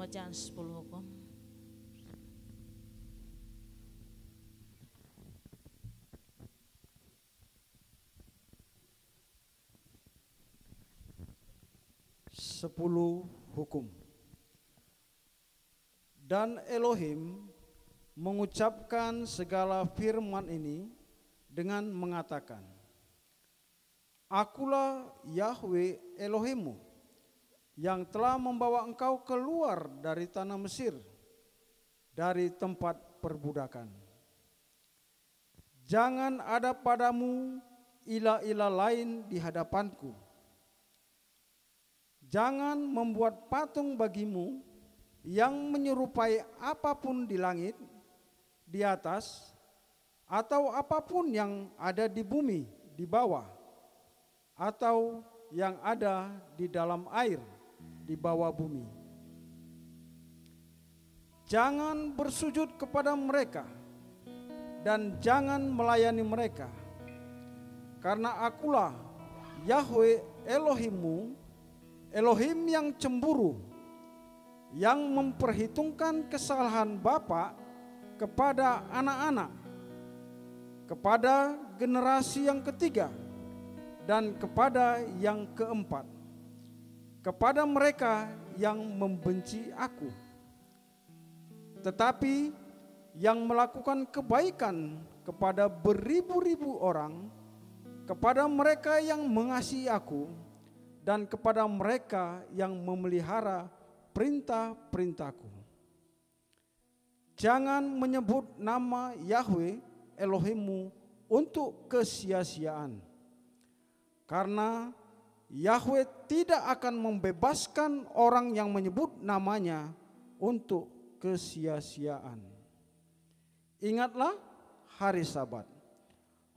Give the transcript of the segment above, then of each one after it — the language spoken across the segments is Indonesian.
Pembacaan 10 hukum. Hukum. Dan Elohim mengucapkan segala firman ini dengan mengatakan, Akulah Yahweh Elohimmu yang telah membawa engkau keluar dari tanah Mesir, dari tempat perbudakan. Jangan ada padamu ilah-ilah lain di hadapanku. Jangan membuat patung bagimu yang menyerupai apapun di langit, di atas, atau apapun yang ada di bumi, di bawah, atau yang ada di dalam air, di bawah bumi. Jangan bersujud kepada mereka dan jangan melayani mereka, karena akulah Yahweh Elohimmu, Elohim yang cemburu, yang memperhitungkan kesalahan bapa kepada anak-anak kepada generasi yang ketiga dan kepada yang keempat, kepada mereka yang membenci aku. Tetapi yang melakukan kebaikan kepada beribu-ribu orang, kepada mereka yang mengasihi aku, dan kepada mereka yang memelihara perintah-perintahku. Jangan menyebut nama Yahweh Elohimmu untuk kesia-siaan, karena Yahweh tidak akan membebaskan orang yang menyebut namanya untuk kesia-siaan. Ingatlah hari Sabat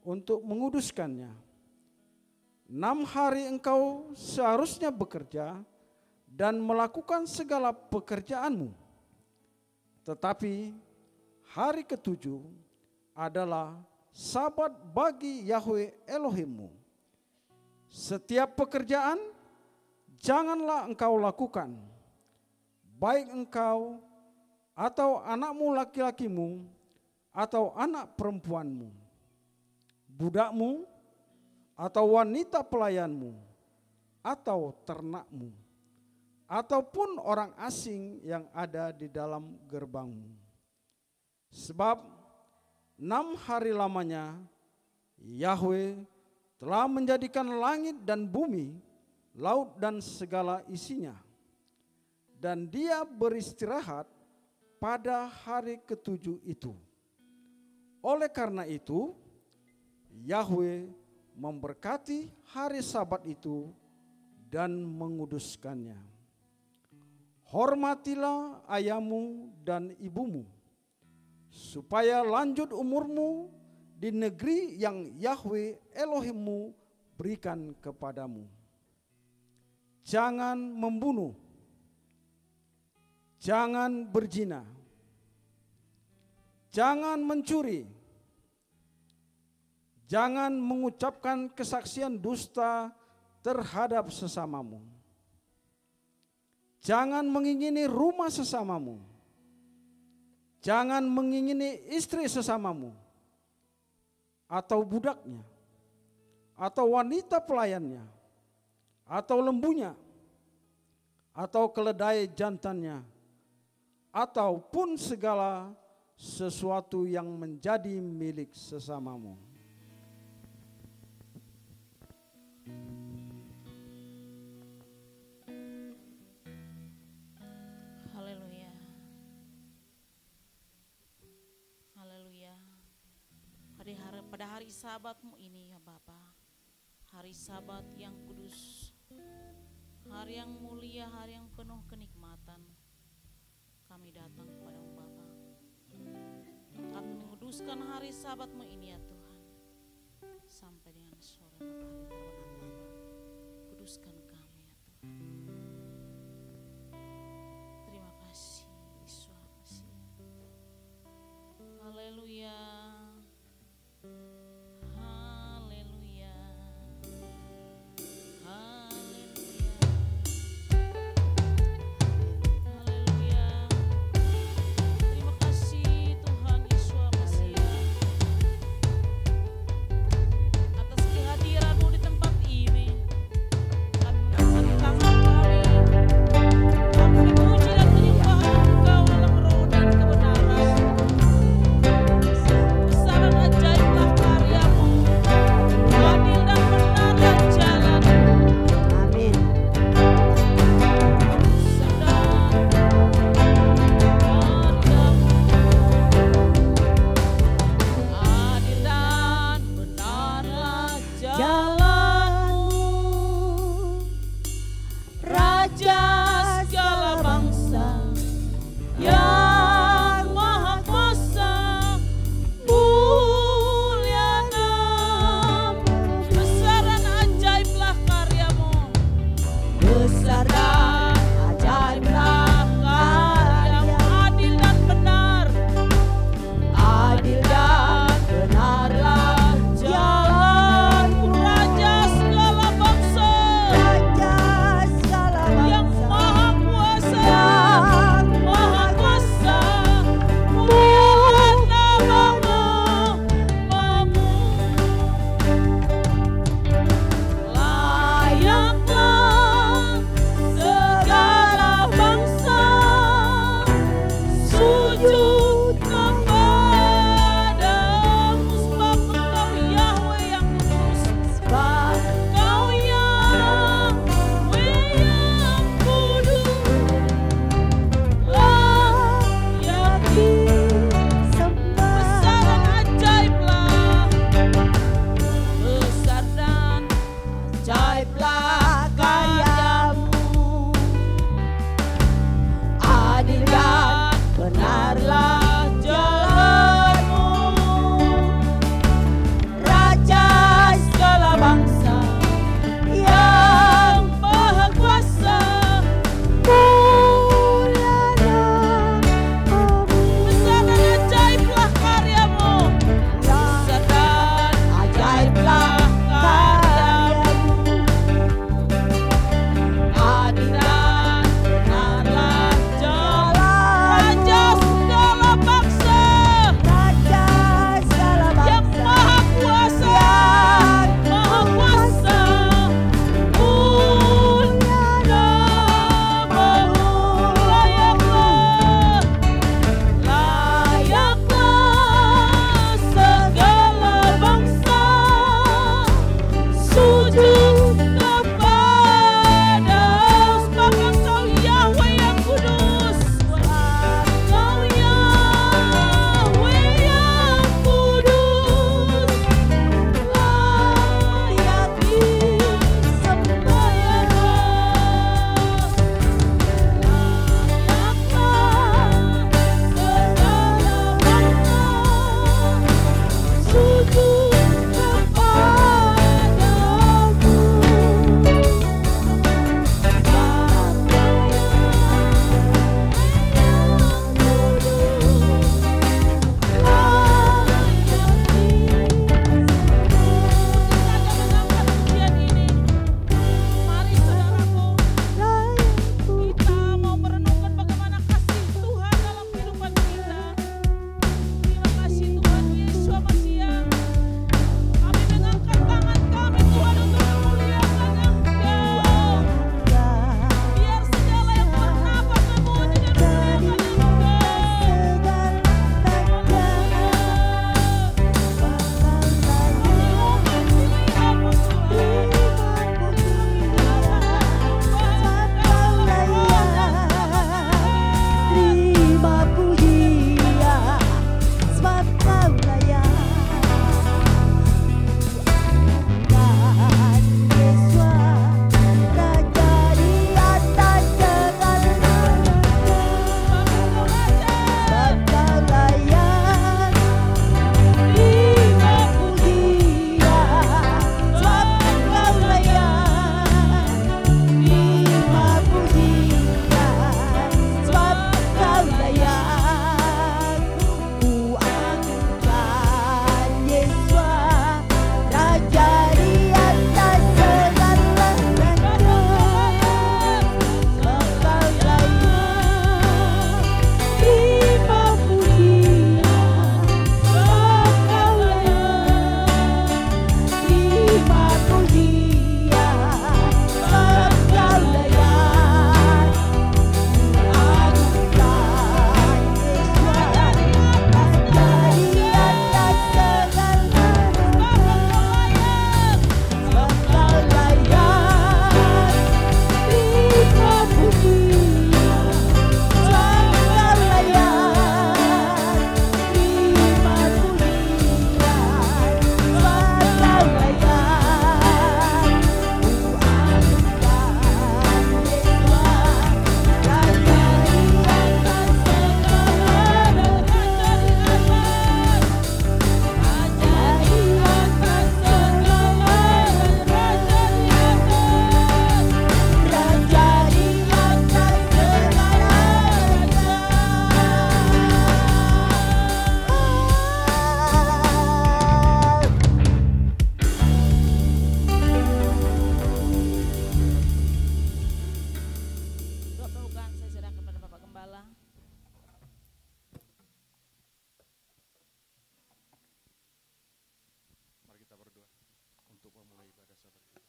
untuk menguduskannya. 6 hari engkau seharusnya bekerja dan melakukan segala pekerjaanmu. Tetapi hari ke-7 adalah Sabat bagi Yahweh Elohimmu. Setiap pekerjaan janganlah engkau lakukan, baik engkau atau anakmu laki-lakimu atau anak perempuanmu, budakmu atau wanita pelayanmu atau ternakmu, ataupun orang asing yang ada di dalam gerbangmu. Sebab 6 hari lamanya Yahweh telah menjadikan langit dan bumi, laut dan segala isinya, dan Dia beristirahat pada hari ke-7 itu. Oleh karena itu, Yahweh memberkati hari Sabat itu dan menguduskannya. Hormatilah ayahmu dan ibumu, supaya lanjut umurmu di negeri yang Yahweh Elohimmu berikan kepadamu. Jangan membunuh, jangan berzina, jangan mencuri, jangan mengucapkan kesaksian dusta terhadap sesamamu, jangan mengingini rumah sesamamu, jangan mengingini istri sesamamu, atau budaknya, atau wanita pelayannya, atau lembunya, atau keledai jantannya, ataupun segala sesuatu yang menjadi milik sesamamu. Haleluya. Haleluya. Pada hari Sabat-Mu ini ya Bapa, hari Sabat yang kudus, hari yang mulia, hari yang penuh kenikmatan, kami datang kepada-Mu Bapa. Kami menguduskan hari Sabat-Mu ini ya Tuhan, sampai dengan sore matahari terbenam Bapa. Kuduskan kami ya Tuhan. Terima kasih Yesus. Haleluya. Haleluya. Haleluya. Haleluya. Terima kasih Tuhan Yesus Mesia atas kehadiran-Mu di tempat ini. Kami untuk memulai ibadah sabat kita.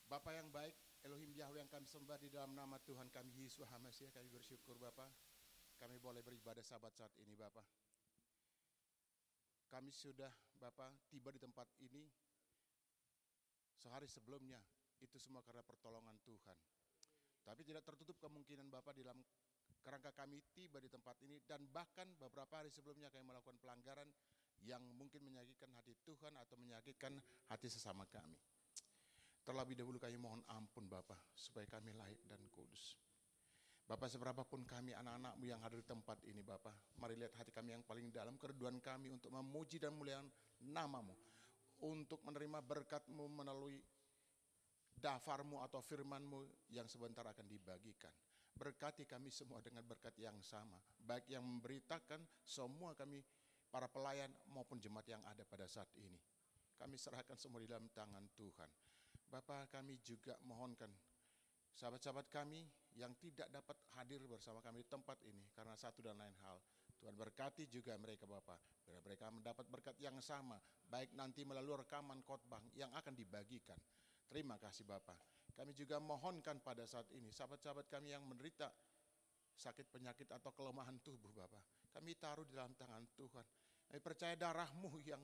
Bapa yang baik, Elohim Yahweh yang kami sembah, di dalam nama Tuhan kami Yesus HaMasiah, kami bersyukur Bapa, kami boleh beribadah sabat saat ini Bapa. Kami sudah Bapa tiba di tempat ini sehari sebelumnya, itu semua karena pertolongan Tuhan. Tapi tidak tertutup kemungkinan Bapa dalam kerangka kami tiba di tempat ini, dan bahkan beberapa hari sebelumnya kami melakukan pelanggaran yang mungkin menyakitkan hati Tuhan atau menyakitkan hati sesama kami. Terlebih dahulu kami mohon ampun Bapa, supaya kami layak dan kudus. Bapa, seberapapun kami anak-anak-Mu yang hadir di tempat ini Bapa, mari lihat hati kami yang paling dalam, kerinduan kami untuk memuji dan muliakan nama-Mu, untuk menerima berkat-Mu melalui dafar-Mu atau firman-Mu yang sebentar akan dibagikan. Berkati kami semua dengan berkat yang sama, baik yang memberitakan, semua kami para pelayan maupun jemaat yang ada pada saat ini. Kami serahkan semua di dalam tangan Tuhan. Bapa, kami juga mohonkan sahabat-sahabat kami yang tidak dapat hadir bersama kami di tempat ini karena satu dan lain hal. Tuhan berkati juga mereka Bapa, biar mereka mendapat berkat yang sama, baik nanti melalui rekaman khotbah yang akan dibagikan. Terima kasih Bapa. Kami juga mohonkan pada saat ini sahabat-sahabat kami yang menderita sakit penyakit atau kelemahan tubuh Bapa, kami taruh di dalam tangan Tuhan. Kami percaya darah-Mu yang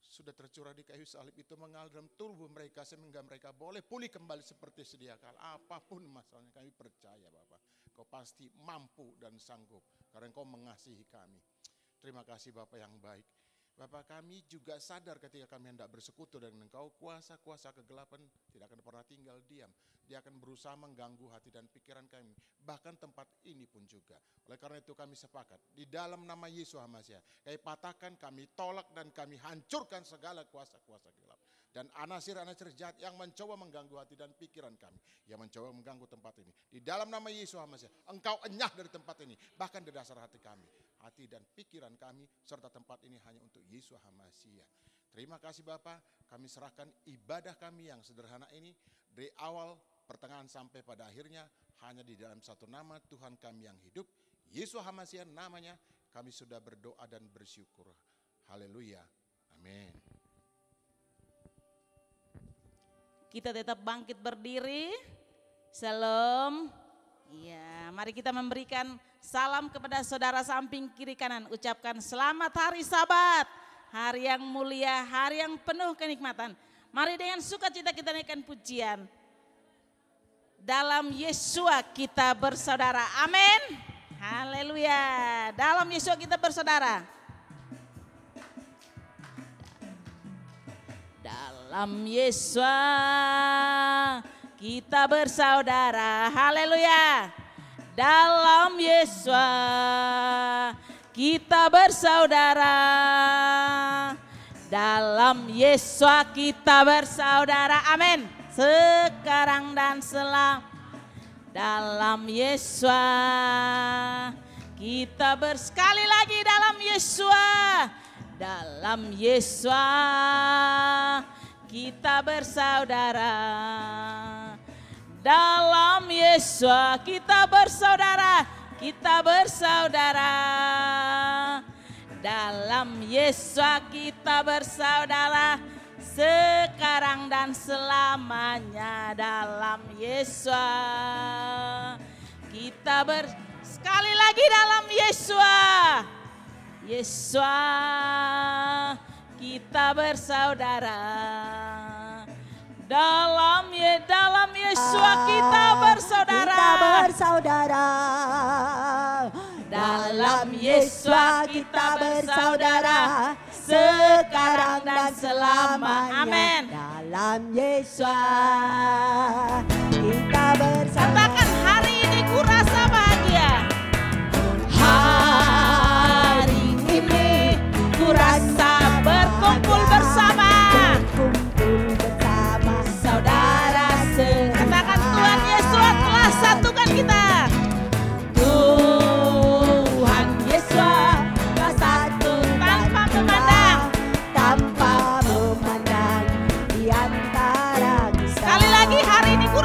sudah tercurah di kayu salib itu mengalir dalam tubuh mereka sehingga mereka boleh pulih kembali seperti sedia kala. Apapun masalahnya kami percaya Bapa, Kau pasti mampu dan sanggup karena Engkau mengasihi kami. Terima kasih Bapa yang baik. Bapa, kami juga sadar ketika kami hendak bersekutu dengan Engkau, kuasa-kuasa kegelapan tidak akan pernah tinggal diam. Dia akan berusaha mengganggu hati dan pikiran kami, bahkan tempat ini pun juga. Oleh karena itu kami sepakat, di dalam nama Yesus HaMasiah, kami patahkan, kami tolak dan kami hancurkan segala kuasa-kuasa gelap. Dan anasir-anasir jahat yang mencoba mengganggu hati dan pikiran kami, yang mencoba mengganggu tempat ini. Di dalam nama Yesus HaMasiah, Engkau enyah dari tempat ini, bahkan di dasar hati kami. Hati dan pikiran kami serta tempat ini hanya untuk Yesus HaMasiah. Terima kasih Bapa, kami serahkan ibadah kami yang sederhana ini dari awal, pertengahan sampai pada akhirnya hanya di dalam satu nama Tuhan kami yang hidup, Yesus HaMasiah namanya, kami sudah berdoa dan bersyukur. Haleluya. Amin. Kita tetap bangkit berdiri. Salam. Iya, mari kita memberikan salam kepada saudara samping kiri kanan. Ucapkan selamat hari Sabat, hari yang mulia, hari yang penuh kenikmatan. Mari dengan sukacita kita naikkan pujian. Dalam Yesua kita bersaudara. Amin. Haleluya. Dalam Yesua kita bersaudara. Dalam Yesua kita bersaudara. Haleluya. Dalam Yesua kita bersaudara. Dalam Yesua kita bersaudara. Amin. Sekarang dan selamanya. Dalam Yesua kita sekali lagi dalam Yesua. Dalam Yesua kita bersaudara. Dalam Yesua kita bersaudara. Kita bersaudara. Dalam Yesua kita bersaudara. Sekarang dan selamanya dalam Yesua kita sekali lagi dalam Yesua. Yesua kita bersaudara. Dalam Yesua kita bersaudara. Kita bersaudara. Dalam Yesua kita bersaudara. Sekarang dan selamanya. Amin. Dalam Yesua kita bersama. Katakan, hari ini ku rasa bahagia. Hari ini Ku rasa berkumpul bersama. berkumpul bersama Saudara katakan, Tuhan Yesus telah satukan kita. Tuhan Yesus telah satu tanpa memandang. tanpa memandang di antara kita. Sekali lagi, hari ini ku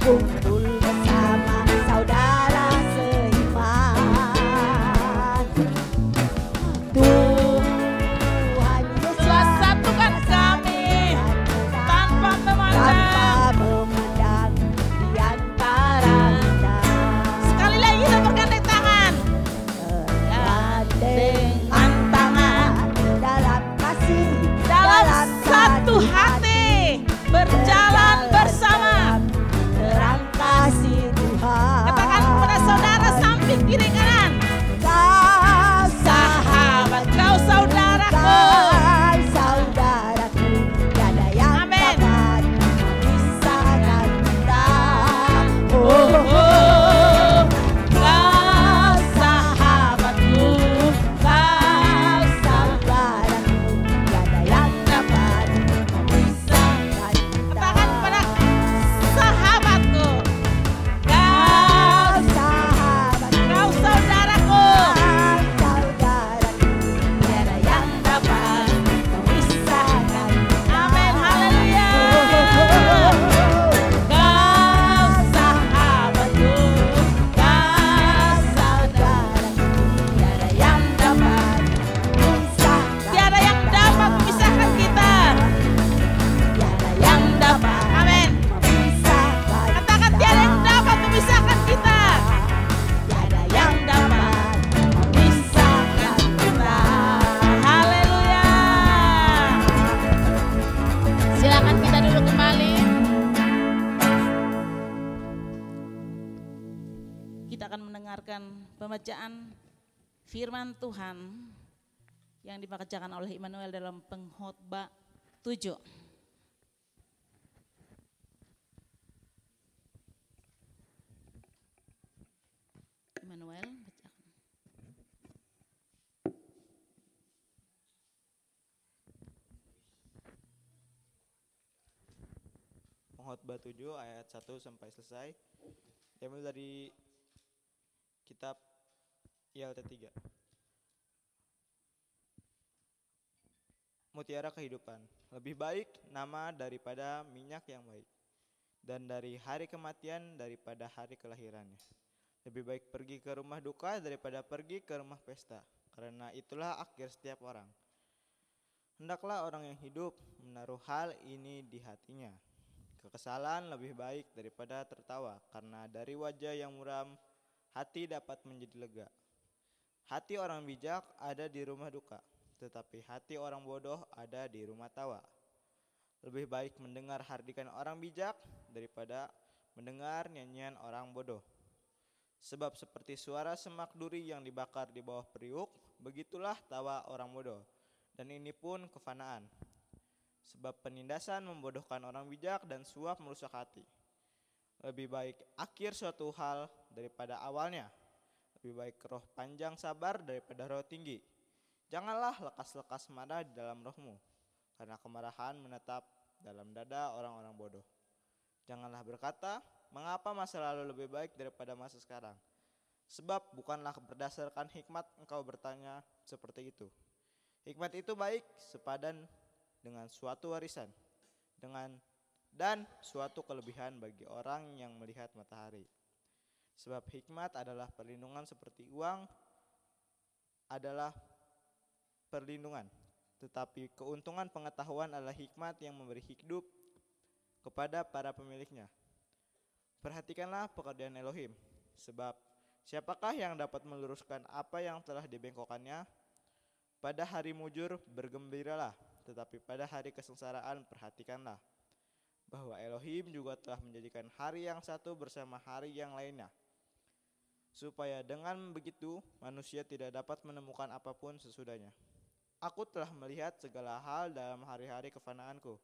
kumpul bersama saudara seiman. Tuhan Yesus Telah satukan kami tanpa memandang di antara kita. Sekali lagi kita bergandeng tangan. Dengan tangan dalam kasih, Dalam satu hati berjalan bersama. terang kasih Tuhan. Katakan kepada saudara samping kiri kanan. Kau Sahabat, kau saudaraku. kau saudaraku, tiada yang Amin. dapat memisahkan kita. Oh, oh, kau sahabatku, kau Saudaraku, tiada yang dapat memisahkan kita. katakan kepada sahabatku. Kau, Kau sahabatku, kau saudaraku. saudaraku, tiada yang dapat memisahkan kita. Amin, haleluya. Kau sahabatku, kau Saudaraku, tiada yang dapat memisahkan. tiada yang dapat memisahkan kita. Tiada yang dapat Amin. memisahkan. Katakan tiada yang dapat memisahkan kita. Tiada yang dapat memisahkan kita. Haleluya. Silakan kita duduk kembali. Kita akan mendengarkan pembacaan firman Tuhan yang dibacakan oleh Immanuel dalam Pengkhotbah 7. Immanuel, bacakan. Pengkhotbah 7 ayat 1 sampai selesai. Diambil dari kitab ILT 3. Mutiara kehidupan. Lebih baik nama daripada minyak yang baik, dan dari hari kematian daripada hari kelahirannya. Lebih baik pergi ke rumah duka daripada pergi ke rumah pesta, karena itulah akhir setiap orang. Hendaklah orang yang hidup menaruh hal ini di hatinya. Kekesalan lebih baik daripada tertawa, karena dari wajah yang muram hati dapat menjadi lega. Hati orang bijak ada di rumah duka, tetapi hati orang bodoh ada di rumah tawa. Lebih baik mendengar hardikan orang bijak daripada mendengar nyanyian orang bodoh. Sebab seperti suara semak duri yang dibakar di bawah periuk, begitulah tawa orang bodoh, dan ini pun kefanaan. Sebab penindasan membodohkan orang bijak dan suap merusak hati. Lebih baik akhir suatu hal daripada awalnya. Lebih baik roh panjang sabar daripada roh tinggi. Janganlah lekas-lekas marah di dalam rohmu, karena kemarahan menetap dalam dada orang-orang bodoh. Janganlah berkata, mengapa masa lalu lebih baik daripada masa sekarang? Sebab bukanlah berdasarkan hikmat engkau bertanya seperti itu. Hikmat itu baik sepadan dengan suatu warisan, dan suatu kelebihan bagi orang yang melihat matahari. Sebab hikmat adalah perlindungan seperti uang adalah perlindungan, tetapi keuntungan pengetahuan adalah hikmat yang memberi hidup kepada para pemiliknya. Perhatikanlah pekerjaan Elohim, sebab siapakah yang dapat meluruskan apa yang telah dibengkokkannya? Pada hari mujur bergembiralah, tetapi pada hari kesengsaraan perhatikanlah bahwa Elohim juga telah menjadikan hari yang satu bersama hari yang lainnya, supaya dengan begitu manusia tidak dapat menemukan apapun sesudahnya. Aku telah melihat segala hal dalam hari-hari kefanaanku.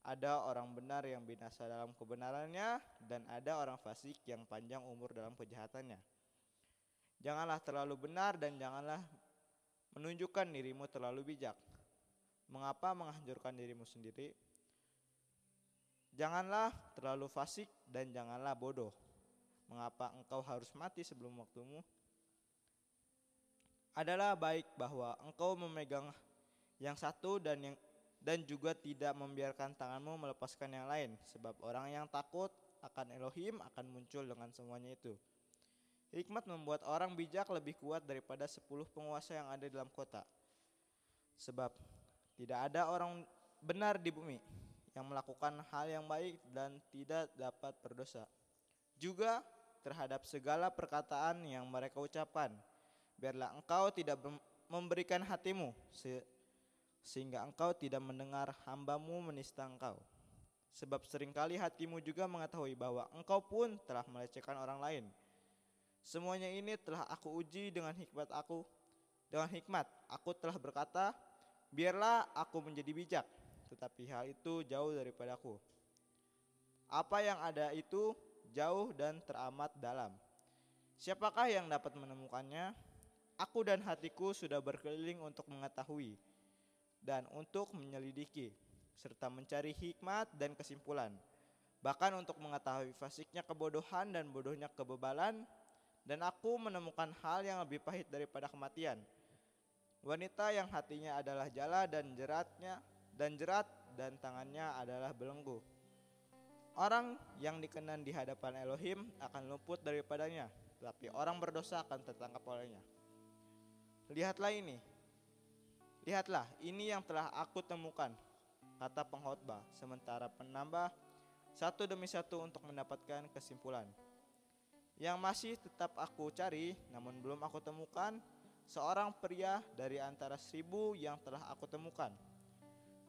Ada orang benar yang binasa dalam kebenarannya, dan ada orang fasik yang panjang umur dalam kejahatannya. Janganlah terlalu benar dan janganlah menunjukkan dirimu terlalu bijak. Mengapa menghancurkan dirimu sendiri? Janganlah terlalu fasik dan janganlah bodoh. Mengapa engkau harus mati sebelum waktumu? Adalah baik bahwa engkau memegang yang satu dan juga tidak membiarkan tanganmu melepaskan yang lain, sebab orang yang takut akan Elohim akan muncul dengan semuanya itu. Hikmat membuat orang bijak lebih kuat daripada 10 penguasa yang ada dalam kota. Sebab tidak ada orang benar di bumi yang melakukan hal yang baik dan tidak dapat berdosa. Juga terhadap segala perkataan yang mereka ucapkan, biarlah engkau tidak memberikan hatimu sehingga engkau tidak mendengar hambamu menista engkau. Sebab seringkali hatimu juga mengetahui bahwa engkau pun telah melecehkan orang lain. Semuanya ini telah aku uji dengan hikmat aku. Dengan hikmat aku telah berkata, biarlah aku menjadi bijak, tetapi hal itu jauh daripadaku. Apa yang ada itu jauh dan teramat dalam. Siapakah yang dapat menemukannya? Aku dan hatiku sudah berkeliling untuk mengetahui dan untuk menyelidiki, serta mencari hikmat dan kesimpulan, bahkan untuk mengetahui fasiknya kebodohan dan bodohnya kebebalan. Dan aku menemukan hal yang lebih pahit daripada kematian, wanita yang hatinya adalah jala dan jerat dan tangannya adalah belenggu. Orang yang dikenan di hadapan Elohim akan luput daripadanya, tetapi orang berdosa akan tertangkap olehnya. Lihatlah ini yang telah aku temukan, kata pengkhotbah, sementara penambah satu demi satu untuk mendapatkan kesimpulan. Yang masih tetap aku cari, namun belum aku temukan, seorang pria dari antara 1000 yang telah aku temukan.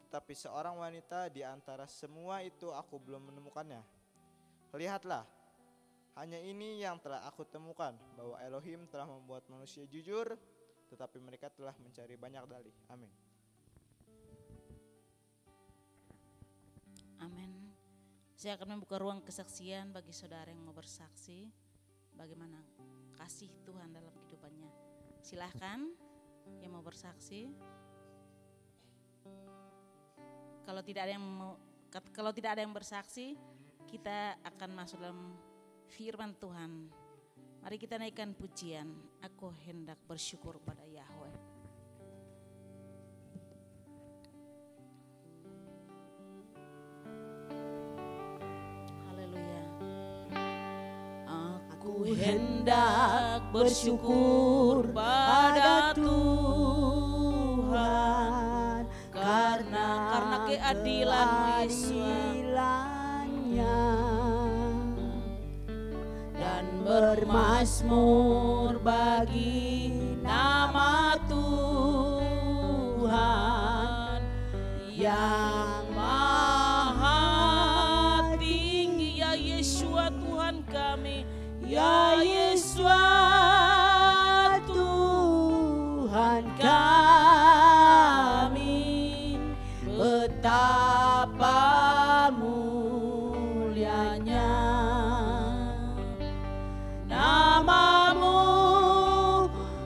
Tetapi seorang wanita di antara semua itu aku belum menemukannya. Lihatlah, hanya ini yang telah aku temukan, bahwa Elohim telah membuat manusia jujur, tetapi mereka telah mencari banyak dalih. Amin. Amin. Saya akan membuka ruang kesaksian bagi saudara yang mau bersaksi bagaimana kasih Tuhan dalam kehidupannya. Silahkan yang mau bersaksi. Kalau tidak ada yang bersaksi, kita akan masuk dalam firman Tuhan. Mari kita naikkan pujian. Aku hendak bersyukur pada Yahweh. Haleluya. Aku hendak bersyukur pada Tuhan karena keadilan-Mu dan bermazmur bagi nama Tuhan yang maha tinggi. Ya Yeshua Tuhan kami, ya Yeshua Tuhan kami, betapa mulianya nama-Mu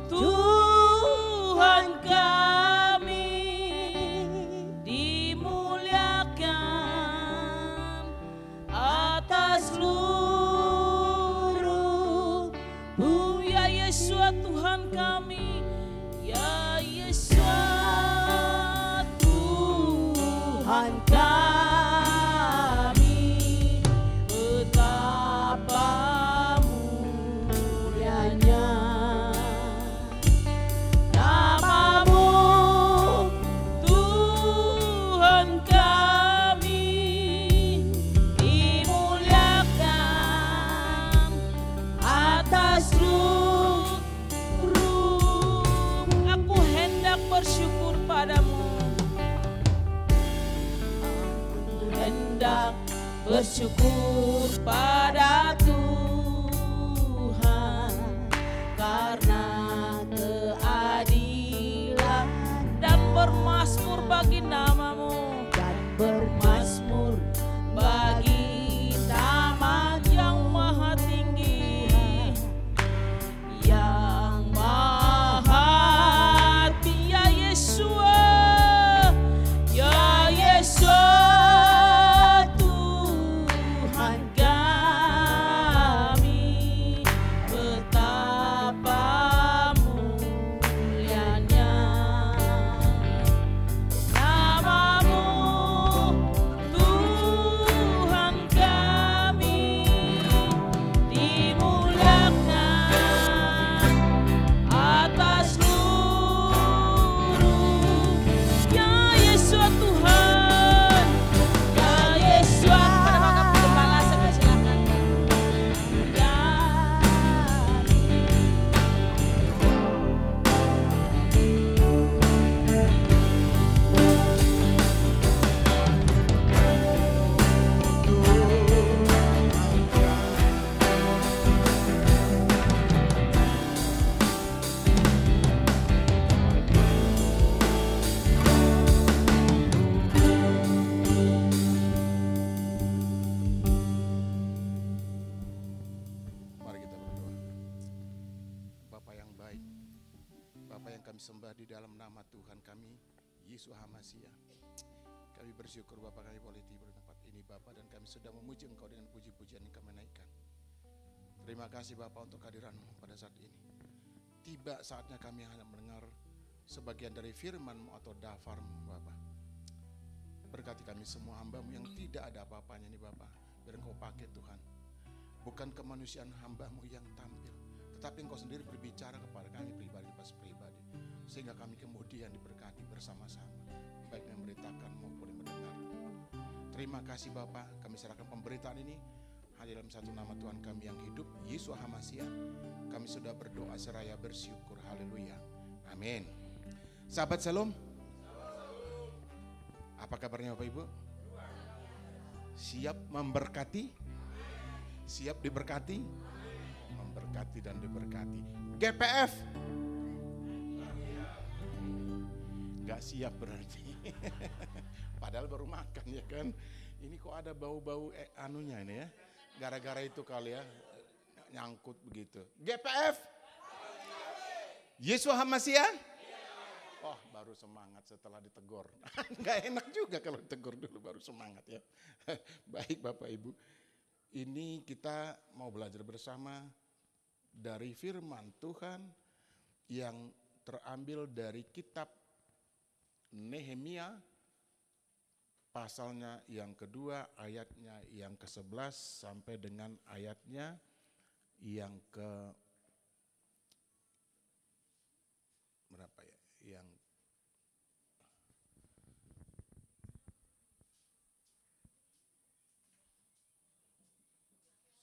Tuhan kami, dimuliakan atas seluruh bumi. Ya Yeshua Tuhan kami, ya Yeshua Tuhan kami, betapa mulianya nama-Mu Tuhan kami, dimuliakan atas seluruh. Aku hendak bersyukur padamu, aku hendak bersyukur pada Tuhan karena keadilan dan bermazmur bagi nama-Mu, dan bermazmur bagi nama yang maha tinggi, yang maha tinggi. Ya Yeshua, ya Yeshua Tuhan kami, kami sembah di dalam nama Tuhan kami, Yesus HaMasiah. Kami bersyukur Bapa kami boleh tiba di tempat ini Bapa, dan kami sudah memuji Engkau dengan puji-pujian yang kami naikkan. Terima kasih Bapa untuk kehadiran-Mu pada saat ini. Tiba saatnya kami hanya mendengar sebagian dari firman-Mu atau dafar-Mu Bapa. Berkati kami semua hamba-Mu yang tidak ada apa-apanya nih Bapa. Biar Engkau pakai Tuhan. Bukan kemanusiaan hamba-Mu yang tampil, tetapi Engkau sendiri berbicara kepada kami pribadi pas pribadi, sehingga kami kemudian diberkati bersama-sama, baik yang memberitakan maupun yang mendengar. Terima kasih Bapa, kami serahkan pemberitaan ini hanya dalam satu nama Tuhan kami yang hidup, Yesus HaMasiah. Kami sudah berdoa seraya bersyukur, haleluya, amin. Sahabat Shalom, apa kabarnya Bapak Ibu? Siap memberkati? Siap diberkati? Memberkati dan diberkati. GPF? Gak siap berarti. Padahal baru makan ya kan. Ini kok ada bau-bau anunya ini ya. Gara-gara itu kali ya, nyangkut begitu. GPF? Yesus HaMasiah? Oh, baru semangat setelah ditegur. Gak enak juga kalau ditegur dulu baru semangat ya. Baik Bapak Ibu, ini kita mau belajar bersama dari firman Tuhan yang terambil dari kitab Nehemia, pasalnya yang kedua, ayatnya yang ke-11 sampai dengan ayatnya yang ke berapa ya? Yang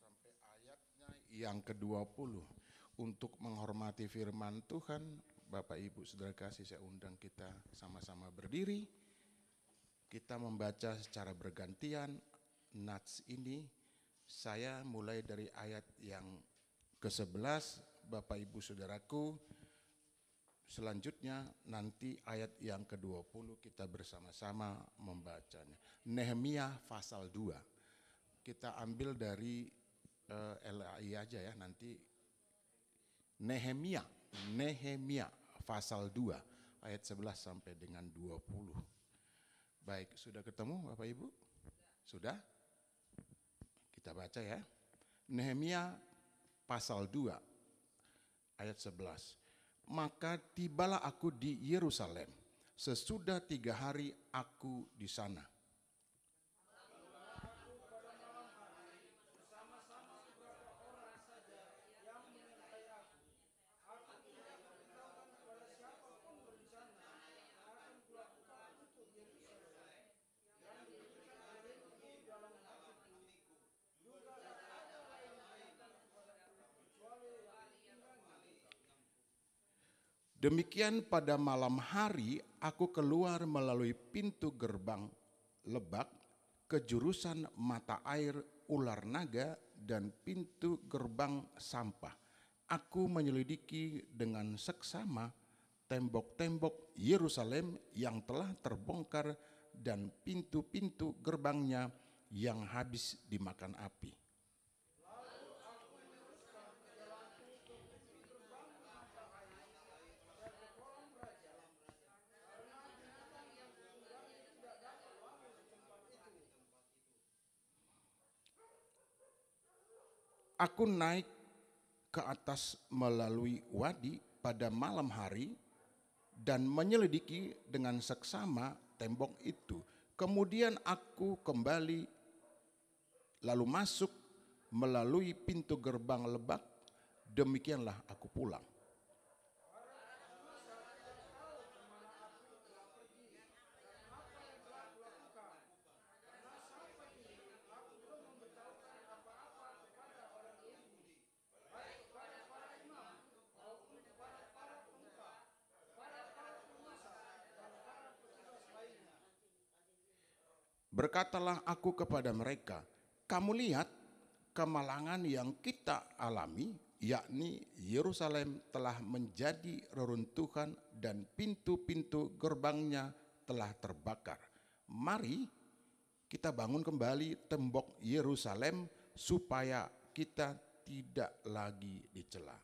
sampai ayatnya yang ke-20. Untuk menghormati firman Tuhan, Bapak Ibu Saudara kasih, saya undang kita sama-sama berdiri. Kita membaca secara bergantian nats ini. Saya mulai dari ayat yang ke-11, Bapak Ibu Saudaraku. Selanjutnya nanti ayat yang ke-20 kita bersama-sama membacanya. Nehemia pasal 2. Kita ambil dari LAI aja ya nanti. Nehemia pasal 2 ayat 11 sampai dengan 20. Baik, sudah ketemu Bapak Ibu? Sudah? Kita baca ya. Nehemia pasal 2 ayat 11. Maka tibalah aku di Yerusalem, sesudah 3 hari aku di sana. Demikian pada malam hari aku keluar melalui pintu gerbang Lebak ke jurusan mata air Ular Naga dan pintu gerbang Sampah. Aku menyelidiki dengan seksama tembok-tembok Yerusalem yang telah terbongkar dan pintu-pintu gerbangnya yang habis dimakan api. Aku naik ke atas melalui wadi pada malam hari dan menyelidiki dengan seksama tembok itu. Kemudian aku kembali lalu masuk melalui pintu gerbang Lebak. Demikianlah aku pulang. Berkatalah aku kepada mereka, kamu lihat kemalangan yang kita alami, yakni Yerusalem telah menjadi reruntuhan dan pintu-pintu gerbangnya telah terbakar. Mari kita bangun kembali tembok Yerusalem supaya kita tidak lagi dicela.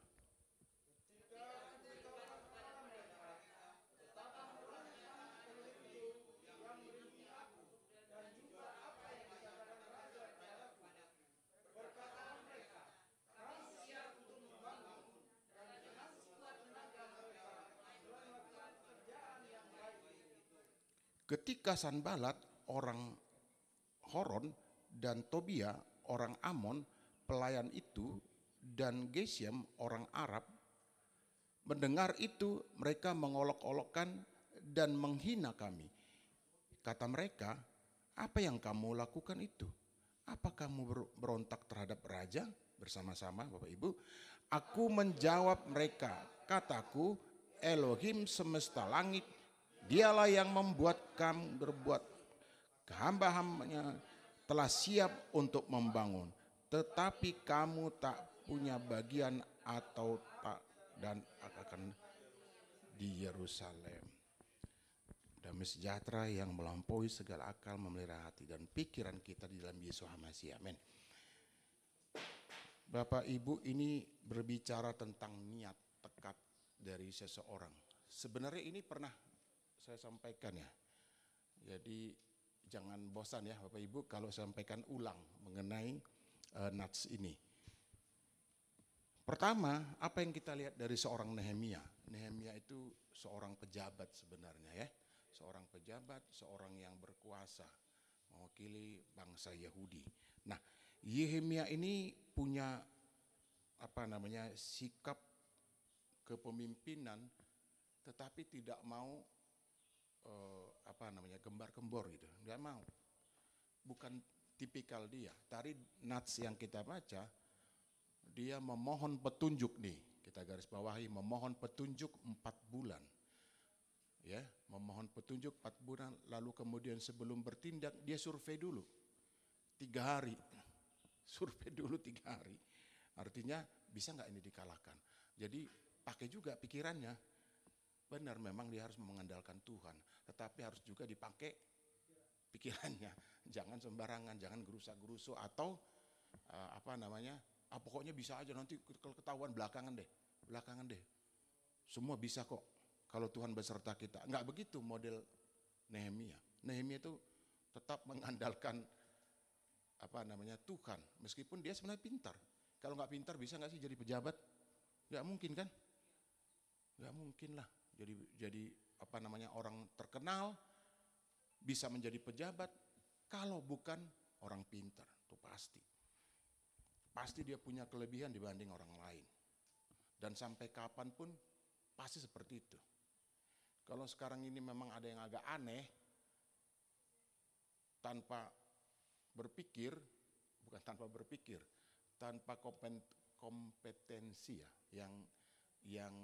ketika Sanbalat orang Horon dan Tobia orang Amon pelayan itu dan Gesem orang Arab mendengar itu, mereka mengolok-olokkan dan menghina kami. Kata mereka, apa yang kamu lakukan itu? Apa kamu berontak terhadap raja bersama-sama Bapak Ibu? Aku menjawab mereka, kataku, Elohim semesta langit, dialah yang membuat kamu berbuat. Hamba-hambanya telah siap untuk membangun, tetapi kamu tak punya bagian atau tak dan akan di Yerusalem. Damai sejahtera yang melampaui segala akal memelihara hati dan pikiran kita di dalam Yesus Masih. Amin. Bapak Ibu, ini berbicara tentang niat tekad dari seseorang. Sebenarnya ini pernah saya sampaikan ya. Jadi jangan bosan ya Bapak Ibu kalau sampaikan ulang mengenai nats ini. Pertama, apa yang kita lihat dari seorang Nehemia? Nehemia itu seorang pejabat sebenarnya ya. Seorang pejabat, seorang yang berkuasa, mewakili bangsa Yahudi. Nah, Nehemia ini punya sikap kepemimpinan, tetapi tidak mau gembar-gembor gitu. Enggak mau. Bukan tipikal dia. Tadi nats yang kita baca, dia memohon petunjuk nih, kita garis bawahi, memohon petunjuk 4 bulan. Ya, memohon petunjuk 4 bulan, lalu kemudian sebelum bertindak dia survei dulu 3 hari. Survei dulu 3 hari. Artinya bisa nggak ini dikalahkan? Jadi pakai juga pikirannya. Benar, memang dia harus mengandalkan Tuhan, tetapi harus juga dipakai pikirannya. Jangan sembarangan, jangan gerusa-gerusu atau pokoknya bisa aja, nanti kalau ketahuan belakangan deh. Semua bisa kok kalau Tuhan beserta kita. Enggak begitu model Nehemia. Nehemia itu tetap mengandalkan Tuhan, meskipun dia sebenarnya pintar. Kalau nggak pintar bisa nggak sih jadi pejabat? Nggak mungkin kan? Nggak mungkin lah. Jadi orang terkenal bisa menjadi pejabat kalau bukan orang pintar, itu pasti. Pasti dia punya kelebihan dibanding orang lain. Dan sampai kapanpun pasti seperti itu. Kalau sekarang ini memang ada yang agak aneh, tanpa berpikir, tanpa kompetensi ya, yang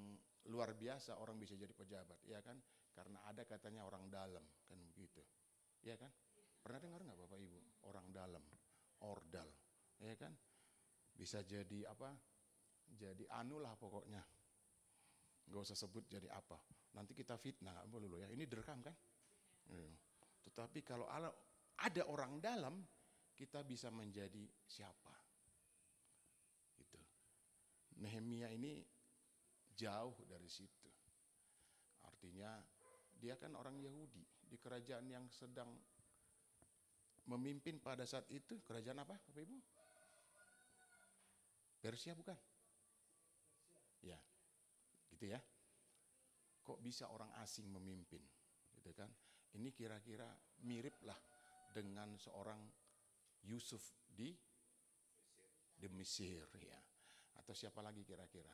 luar biasa orang bisa jadi pejabat, ya kan? Karena ada katanya orang dalam, kan begitu, ya kan? Pernah dengar nggak Bapak Ibu? Orang dalam, ordal, ya kan? Bisa jadi jadi lah pokoknya. Nggak usah sebut jadi apa. Nanti kita fitnah, nggak boleh loh ya. Ini direkam kan? Tetapi kalau ada orang dalam, kita bisa menjadi siapa? Gitu. Nehemia ini jauh dari situ. Artinya dia kan orang Yahudi di kerajaan yang sedang memimpin pada saat itu. Kerajaan apa Bapak Ibu? Persia bukan? Ya, gitu ya. Kok bisa orang asing memimpin, gitu kan? Ini kira-kira mirip lah dengan seorang Yusuf di Mesir ya. Atau siapa lagi kira-kira?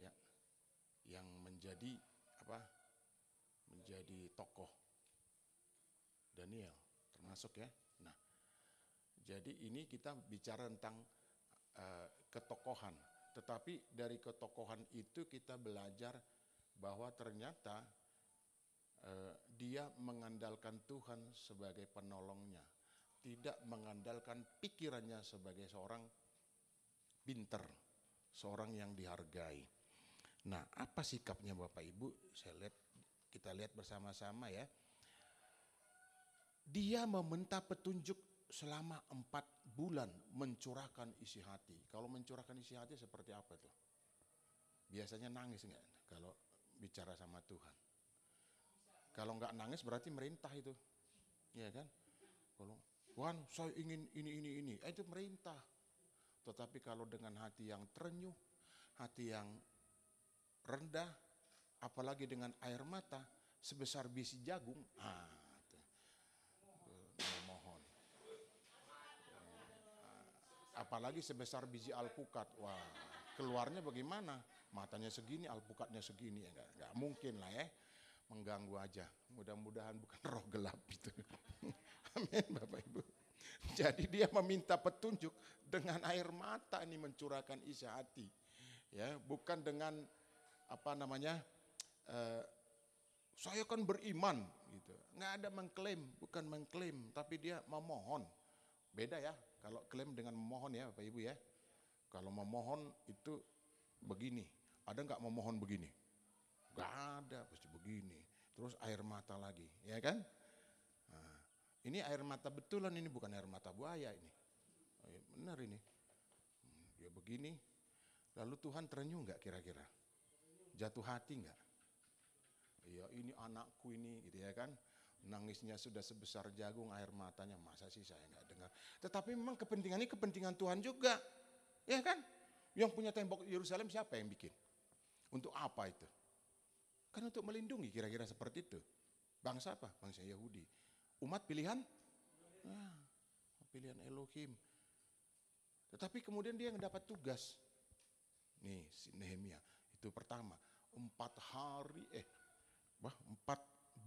Ya, yang menjadi menjadi tokoh. Daniel termasuk ya. Nah, jadi ini kita bicara tentang ketokohan, tetapi dari ketokohan itu kita belajar bahwa ternyata dia mengandalkan Tuhan sebagai penolongnya, tidak mengandalkan pikirannya sebagai seorang pinter, seorang yang dihargai. Nah, apa sikapnya Bapak Ibu? Kita lihat bersama-sama ya. Dia meminta petunjuk selama 4 bulan mencurahkan isi hati. Kalau mencurahkan isi hati seperti apa tuh? Biasanya nangis enggak kalau bicara sama Tuhan? Kalau enggak nangis berarti merintah itu. Iya kan? Kalau Tuhan saya ingin ini. Itu merintah. Tetapi kalau dengan hati yang terenyuh, hati yang rendah, apalagi dengan air mata sebesar biji jagung, apalagi sebesar biji alpukat. Wah, keluarnya bagaimana? Matanya segini, alpukatnya segini. Ya, nggak mungkin lah ya. Mengganggu aja. Mudah-mudahan bukan roh gelap itu. Amin Bapak Ibu. Jadi dia meminta petunjuk dengan air mata ini mencurahkan isi hati. Ya, bukan dengan apa namanya? Saya kan beriman gitu. Nggak ada mengklaim, bukan mengklaim, tapi dia memohon. Beda ya, kalau klaim dengan memohon ya Bapak Ibu ya. Kalau memohon itu begini, ada nggak memohon begini? Nggak ada, pasti begini. Terus air mata lagi, ya kan? Nah, ini air mata betulan, ini bukan air mata buaya ini. Oh, ya benar ini. Dia begini, lalu Tuhan terenyuh nggak kira-kira? Jatuh hati nggak? Ya ini anakku ini gitu ya kan. Nangisnya sudah sebesar jagung, air matanya masa sih saya nggak dengar. Tetapi memang kepentingannya kepentingan Tuhan juga. Ya kan? Yang punya tembok Yerusalem siapa yang bikin? Untuk apa itu? Kan untuk melindungi kira-kira seperti itu. Bangsa apa? Bangsa Yahudi. Umat pilihan? Nah, pilihan Elohim. Tetapi kemudian dia yang dapat tugas. Nih si Nehemia itu pertama 4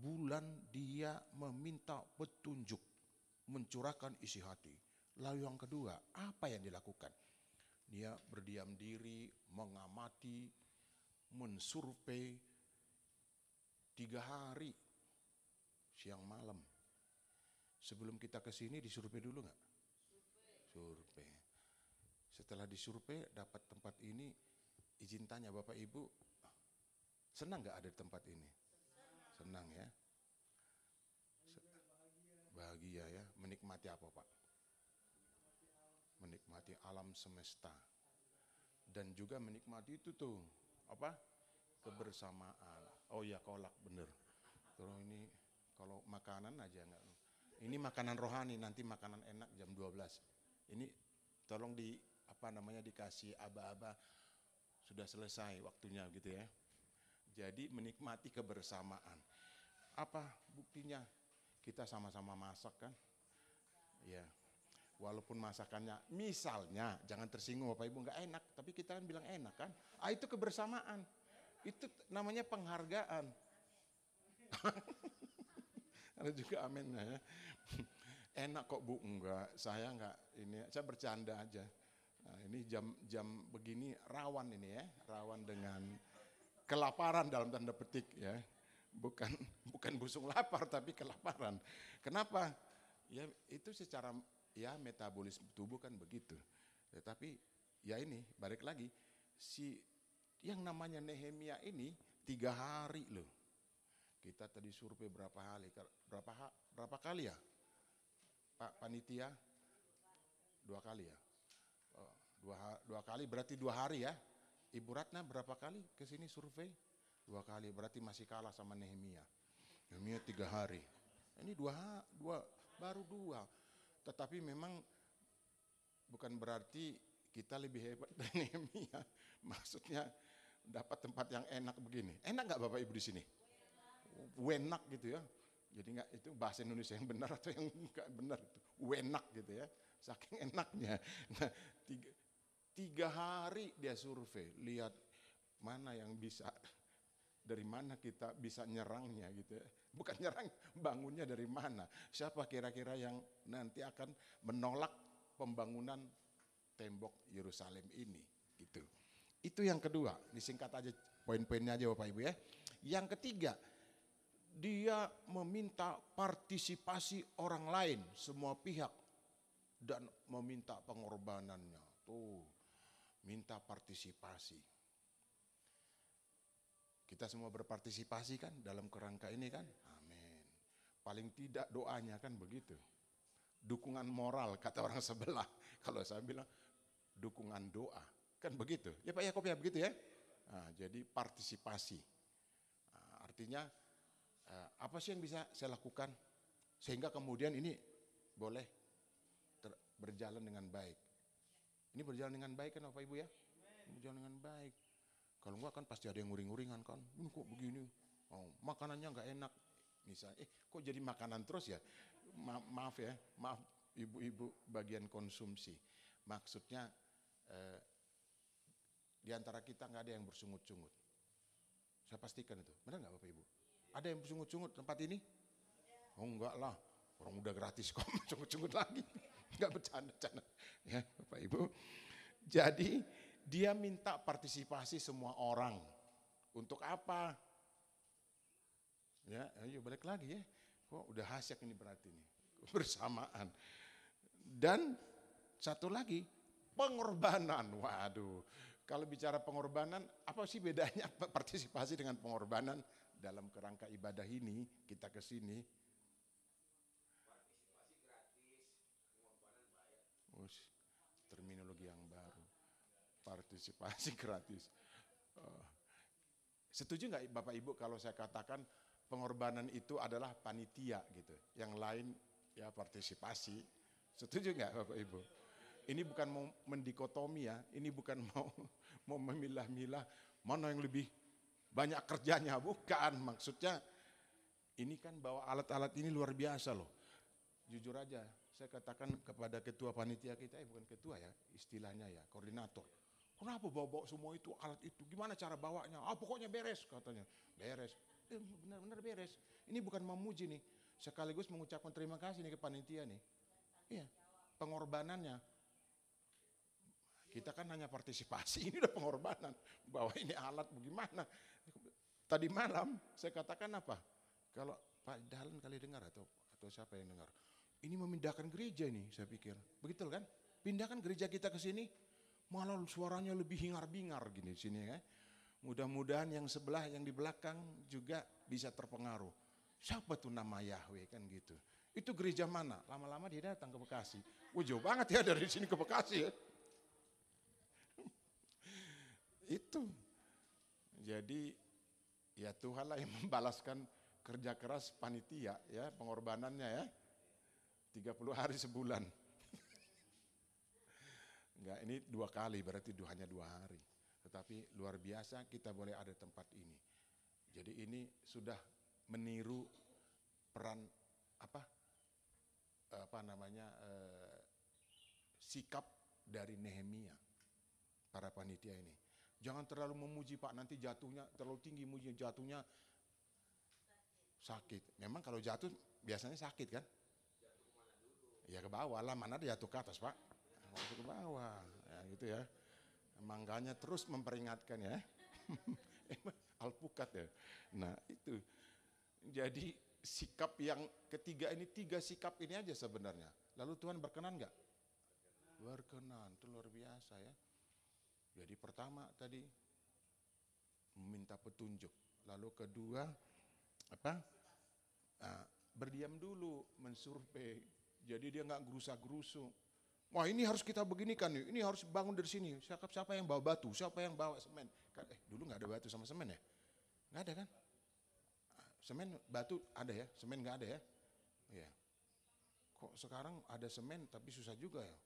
bulan dia meminta petunjuk, mencurahkan isi hati. Lalu yang kedua, apa yang dilakukan? Dia berdiam diri, mengamati, mensurvei 3 hari, siang malam. Sebelum kita ke sini disurvei dulu nggak? Survei. Setelah disurvei dapat tempat ini, izin tanya Bapak Ibu, senang nggak ada di tempat ini? Senang ya. Bahagia ya. Menikmati apa Pak? Menikmati alam semesta. Dan juga menikmati itu tuh, apa? Kebersamaan. Oh ya kolak bener. Terus ini kalau makanan aja enggak. Ini makanan rohani, nanti makanan enak jam 12. Ini tolong dikasih aba-aba sudah selesai waktunya gitu ya. Jadi menikmati kebersamaan. Apa buktinya? Kita sama-sama masak kan? Ya. Walaupun masakannya misalnya jangan tersinggung Bapak Ibu nggak enak, tapi kita kan bilang enak kan? Itu kebersamaan. Itu namanya penghargaan. Ada juga amin ya. Enak kok Bu, enggak, saya enggak ini, saya bercanda aja. Nah, ini jam begini rawan ini ya, rawan dengan kelaparan dalam tanda petik ya. Bukan busung lapar tapi kelaparan. Kenapa? Ya itu secara ya metabolisme tubuh kan begitu. Tetapi ya ini balik lagi si yang namanya Nehemia ini 3 hari loh. Kita tadi survei berapa kali ya? Pak Panitia 2 kali ya. Oh, 2 kali berarti 2 hari ya. Ibu Ratna berapa kali ke sini survei? 2 kali, berarti masih kalah sama Nehemia. Nehemia 3 hari. Ini baru 2. Tetapi memang bukan berarti kita lebih hebat dari Nehemia. Maksudnya dapat tempat yang enak begini. Enak nggak Bapak Ibu di sini? Wenak gitu ya. Jadi nggak itu bahasa Indonesia yang benar atau yang nggak benar itu. Wenak gitu ya. Saking enaknya. Nah, 3 hari dia survei, lihat mana yang bisa, dari mana kita bisa nyerangnya gitu ya. Bukan nyerang, bangunnya dari mana. Siapa kira-kira yang nanti akan menolak pembangunan tembok Yerusalem ini gitu. Itu yang kedua, disingkat aja poin-poinnya aja Bapak Ibu ya. Yang ketiga, dia meminta partisipasi orang lain, semua pihak, dan meminta pengorbanannya. Tuh, minta partisipasi. Kita semua berpartisipasi kan dalam kerangka ini kan? Amin. Paling tidak doanya kan begitu. Dukungan moral kata orang sebelah. Kalau saya bilang dukungan doa. Kan begitu. Ya Pak Yakob ya begitu ya. Nah, jadi partisipasi. Nah, artinya apa sih yang bisa saya lakukan sehingga kemudian ini boleh berjalan dengan baik. Ini berjalan dengan baik kan Bapak Ibu ya? Berjalan dengan baik. Kalau enggak kan pasti ada yang nguring-nguringan kan. Ini kok begini? Oh, makanannya enggak enak. Misalnya, kok jadi makanan terus ya? Maaf ya, maaf ibu-ibu bagian konsumsi. Maksudnya di antara kita nggak ada yang bersungut-sungut. Saya pastikan itu, benar nggak Bapak Ibu? Ada yang bersungut-sungut tempat ini? Oh enggak lah, orang udah gratis kok, sungut-sungut lagi. Enggak bercanda-canda, ya Bapak Ibu. Jadi dia minta partisipasi semua orang. Untuk apa? Ya, ayo balik lagi ya. Kok udah hasyak ini berarti nih, bersamaan. Dan satu lagi, pengorbanan. Waduh, kalau bicara pengorbanan, apa sih bedanya partisipasi dengan pengorbanan dalam kerangka ibadah ini, kita ke sini? Partisipasi gratis, pengorbanan bayar. Terminologi yang baru. Partisipasi gratis. Setuju nggak Bapak Ibu kalau saya katakan pengorbanan itu adalah panitia gitu. Yang lain ya partisipasi. Setuju nggak Bapak Ibu? Ini bukan mau mendikotomi ya, ini bukan mau memilah-milah mana yang lebih banyak kerjanya, bukan. Maksudnya ini kan bawa alat-alat ini luar biasa loh. Jujur aja, saya katakan kepada ketua panitia kita, bukan ketua ya, istilahnya ya, koordinator. Kenapa bawa semua itu, alat itu, gimana cara bawanya? Pokoknya beres katanya, beres. Benar-benar beres. Ini bukan memuji nih, sekaligus mengucapkan terima kasih nih ke panitia nih. Iya, pengorbanannya. Kita kan hanya partisipasi, ini udah pengorbanan. Bawa ini alat bagaimana. Tadi malam saya katakan apa? Kalau Pak Dahlan kali dengar atau siapa yang dengar. Ini memindahkan gereja ini saya pikir. Begitu kan? Pindahkan gereja kita ke sini, malah suaranya lebih hingar-bingar gini sini ya. Mudah-mudahan yang sebelah, yang di belakang juga bisa terpengaruh. Siapa tuh nama Yahweh kan gitu. Itu gereja mana? Lama-lama dia datang ke Bekasi. Jauh banget ya dari sini ke Bekasi ya. Itu. Jadi ya Tuhanlah yang membalaskan kerja keras panitia ya, pengorbanannya ya. 30 hari sebulan. Enggak, ini 2 kali berarti hanya 2 hari. Tetapi luar biasa kita boleh ada tempat ini. Jadi ini sudah meniru peran sikap dari Nehemia, para panitia ini. Jangan terlalu memuji Pak, nanti jatuhnya terlalu tinggi, muji jatuhnya sakit. Memang kalau jatuh biasanya sakit kan? Ya ke bawah lah, mana dia jatuh ke atas Pak? Ke bawah, ya gitu ya. Makanya terus memperingatkan ya. Alpukat ya. Nah itu. Jadi sikap yang ketiga ini, 3 sikap ini aja sebenarnya. Lalu Tuhan berkenan nggak? Berkenan, itu luar biasa ya. Jadi pertama tadi meminta petunjuk. Lalu kedua berdiam dulu, mensurvei. Jadi dia nggak gerusa-gerusu. Wah ini harus kita beginikan nih, ini harus bangun dari sini. Siapa yang bawa batu, siapa yang bawa semen. Dulu nggak ada batu sama semen ya? Nggak ada kan? Semen, batu ada ya, semen nggak ada ya? Iya. Kok sekarang ada semen tapi susah juga ya?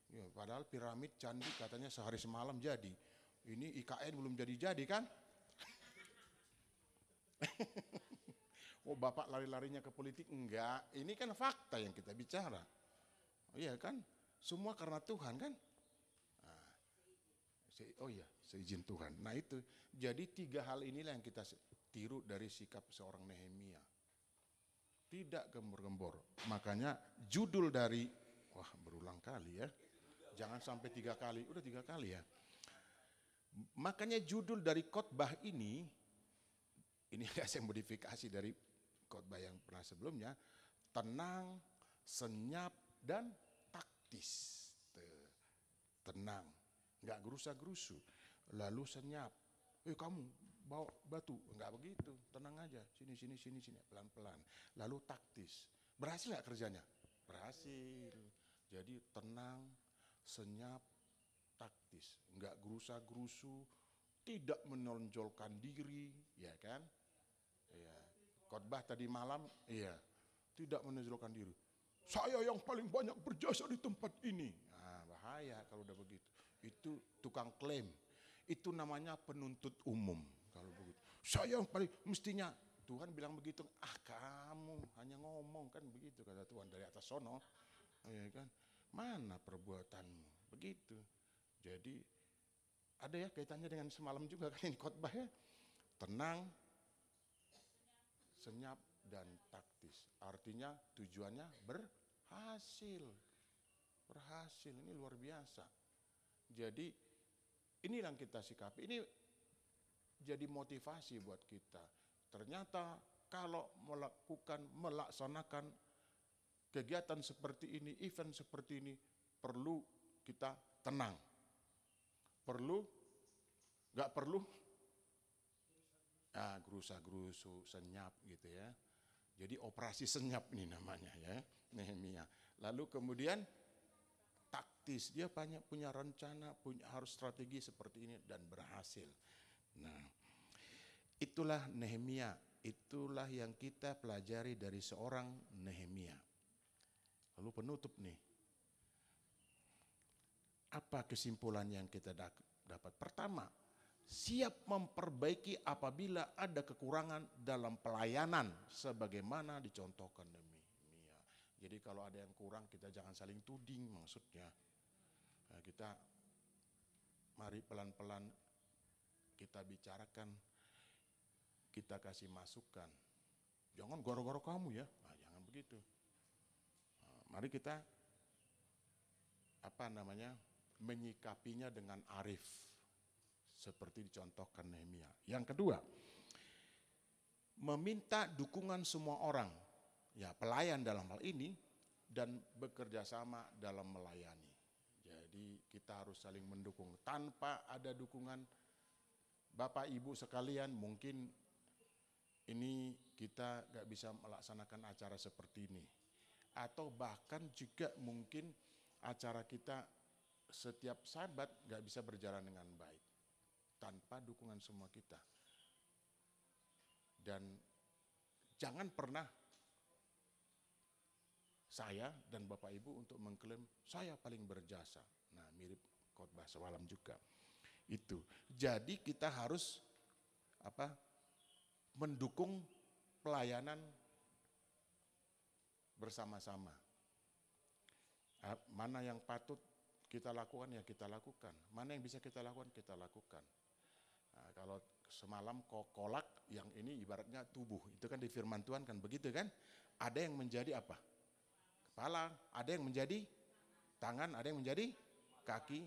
Ya, padahal piramid candi katanya sehari semalam jadi. Ini IKN belum jadi kan? Bapak lari-larinya ke politik? Enggak, ini kan fakta yang kita bicara. Iya kan? Semua karena Tuhan kan? Seizin Tuhan. Nah itu, jadi 3 hal inilah yang kita tiru dari sikap seorang Nehemia. Tidak gembor-gembor. Makanya judul dari, berulang kali ya. Jangan sampai 3 kali, udah 3 kali ya. Makanya judul dari khotbah ini agak saya modifikasi dari khotbah yang pernah sebelumnya, tenang, senyap, dan taktis. Tenang, nggak gerusa-gerusu, lalu senyap. Kamu bawa batu, nggak begitu, tenang aja, sini, pelan-pelan. Lalu taktis, berhasil nggak kerjanya? Berhasil. Jadi tenang, senyap, taktis, nggak gerusa-gerusu, tidak menonjolkan diri, ya kan? Ya. Khotbah tadi malam, tidak menonjolkan diri. Saya yang paling banyak berjasa di tempat ini. Nah, bahaya kalau udah begitu. Itu tukang klaim. Itu namanya penuntut umum kalau begitu. Saya yang paling, mestinya Tuhan bilang begitu. Kamu hanya ngomong kan begitu kata Tuhan dari atas sono. Ya kan? mana perbuatanmu? Begitu. Jadi ada ya kaitannya dengan semalam juga kan ini khotbah ya. Tenang, senyap, dan taktis. Artinya tujuannya berhasil. Berhasil, ini luar biasa. Jadi inilah yang kita sikapi. Ini jadi motivasi buat kita. Ternyata kalau melaksanakan kegiatan seperti ini, event seperti ini, perlu kita tenang. Perlu, gak perlu, gerusa-gerusu, senyap gitu ya. Jadi operasi senyap ini namanya ya, Nehemia. Lalu kemudian taktis, dia banyak punya rencana, harus strategi seperti ini dan berhasil. Nah, itulah Nehemia, itulah yang kita pelajari dari seorang Nehemia. Lalu penutup nih, apa kesimpulan yang kita dapat? Pertama, siap memperbaiki apabila ada kekurangan dalam pelayanan sebagaimana dicontohkan Nehemia. Jadi kalau ada yang kurang kita jangan saling tuding maksudnya. Nah, kita mari pelan-pelan kita bicarakan, kita kasih masukan. Jangan gara-gara kamu ya, nah, jangan begitu. Nah, mari kita menyikapinya dengan arif seperti dicontohkan Nehemia. Yang kedua, meminta dukungan semua orang, ya pelayan dalam hal ini, dan bekerja sama dalam melayani. Jadi kita harus saling mendukung. Tanpa ada dukungan Bapak Ibu sekalian, mungkin ini kita gak bisa melaksanakan acara seperti ini. Atau bahkan juga mungkin acara kita setiap Sabat gak bisa berjalan dengan baik tanpa dukungan semua kita. Dan jangan pernah saya dan Bapak Ibu untuk mengklaim saya paling berjasa. Nah, mirip khotbah semalam juga. Itu. Jadi kita harus mendukung pelayanan bersama-sama. Mana yang patut kita lakukan ya kita lakukan. Mana yang bisa kita lakukan, kita lakukan. Nah, kalau semalam kolak, yang ini ibaratnya tubuh. Itu kan di firman Tuhan kan begitu kan. Ada yang menjadi apa? Kepala, ada yang menjadi tangan, ada yang menjadi kaki.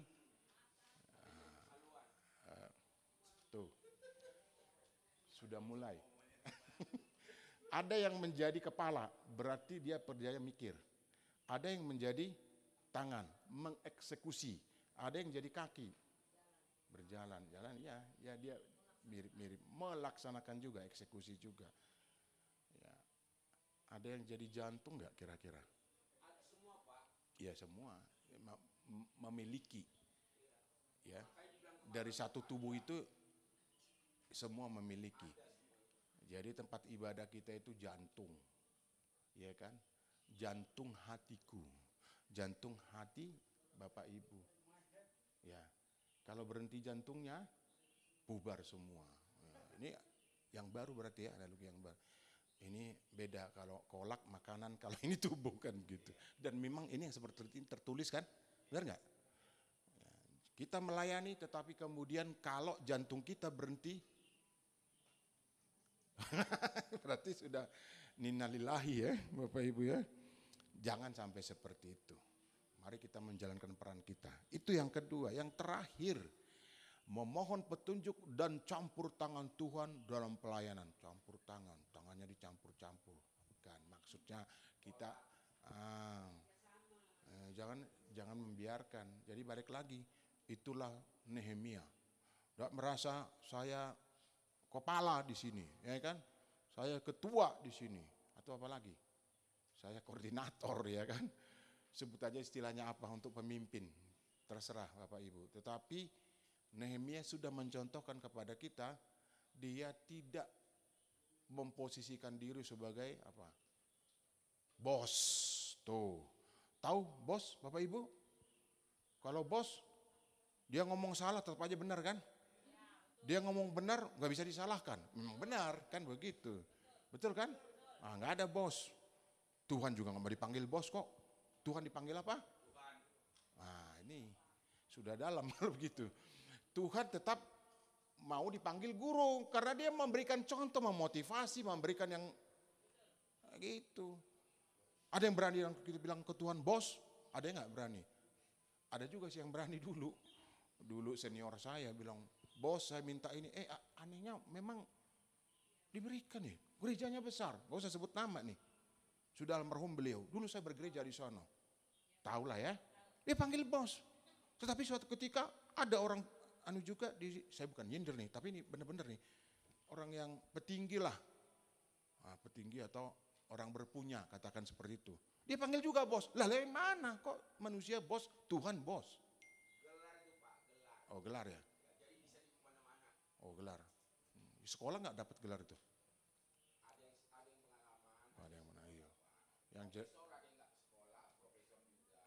Tuh, sudah mulai. Ada yang menjadi kepala, berarti dia berdaya mikir. Ada yang menjadi tangan, mengeksekusi. Ada yang jadi kaki, berjalan. Jalan, ya dia mirip-mirip. Melaksanakan juga, eksekusi juga. Ya. Ada yang jadi jantung nggak kira-kira? Ada semua, Pak. Ya semua, memiliki. Ya, dari satu tubuh itu semua memiliki. Jadi tempat ibadah kita itu jantung, ya kan? Jantung hatiku, jantung hati Bapak Ibu. Ya, kalau berhenti jantungnya, bubar semua. Ya, ini yang baru berarti ya, ada yang baru. Ini beda kalau kolak makanan, kalau ini tubuh kan gitu. Dan memang ini yang seperti ini tertulis kan, benar nggak? Ya, kita melayani, tetapi kemudian kalau jantung kita berhenti, berarti sudah ninalillahi ya Bapak Ibu ya. Jangan sampai seperti itu. Mari kita menjalankan peran kita. Itu yang kedua. Yang terakhir, memohon petunjuk dan campur tangan Tuhan dalam pelayanan. Campur tangan, tangannya dicampur-campur. Bukan, maksudnya kita jangan membiarkan. Jadi balik lagi, itulah Nehemia. Tidak merasa saya kepala di sini, ya kan? Saya ketua di sini, atau apa lagi? Saya koordinator, ya kan? Sebut aja istilahnya apa untuk pemimpin, terserah Bapak Ibu. Tetapi Nehemia sudah mencontohkan kepada kita, dia tidak memposisikan diri sebagai apa? Bos, tuh. Tahu bos, Bapak Ibu? Kalau bos, dia ngomong salah tetap aja benar kan? Dia ngomong benar, nggak bisa disalahkan. Memang benar, kan begitu. Betul kan? Nggak ada bos. Tuhan juga nggak mau dipanggil bos kok. Tuhan dipanggil apa? ini sudah dalam kalau begitu. Tuhan tetap mau dipanggil guru karena dia memberikan contoh, memotivasi, memberikan yang gitu. Ada yang berani yang kita bilang ke Tuhan, bos, ada yang nggak berani? Ada juga sih yang berani dulu. Dulu senior saya bilang, bos saya minta ini, anehnya memang diberikan nih. Gerejanya besar, gak usah sebut nama nih. Sudah almarhum beliau, dulu saya bergereja di sana. Tahu lah ya, dia panggil bos. Tetapi suatu ketika ada orang juga, saya bukan nyindir nih, tapi ini benar-benar nih. Orang yang petinggi lah, petinggi atau orang berpunya, katakan seperti itu. Dia panggil juga bos. Lah mana kok manusia bos, Tuhan bos. Gelar itu Pak, gelar. Oh gelar ya? Jadi bisa di mana-mana. Oh gelar. Di sekolah nggak dapat gelar itu? Ada yang pengalaman. Ada yang mana? Iya. Yang Profesor ada yang nggak sekolah, profesor juga.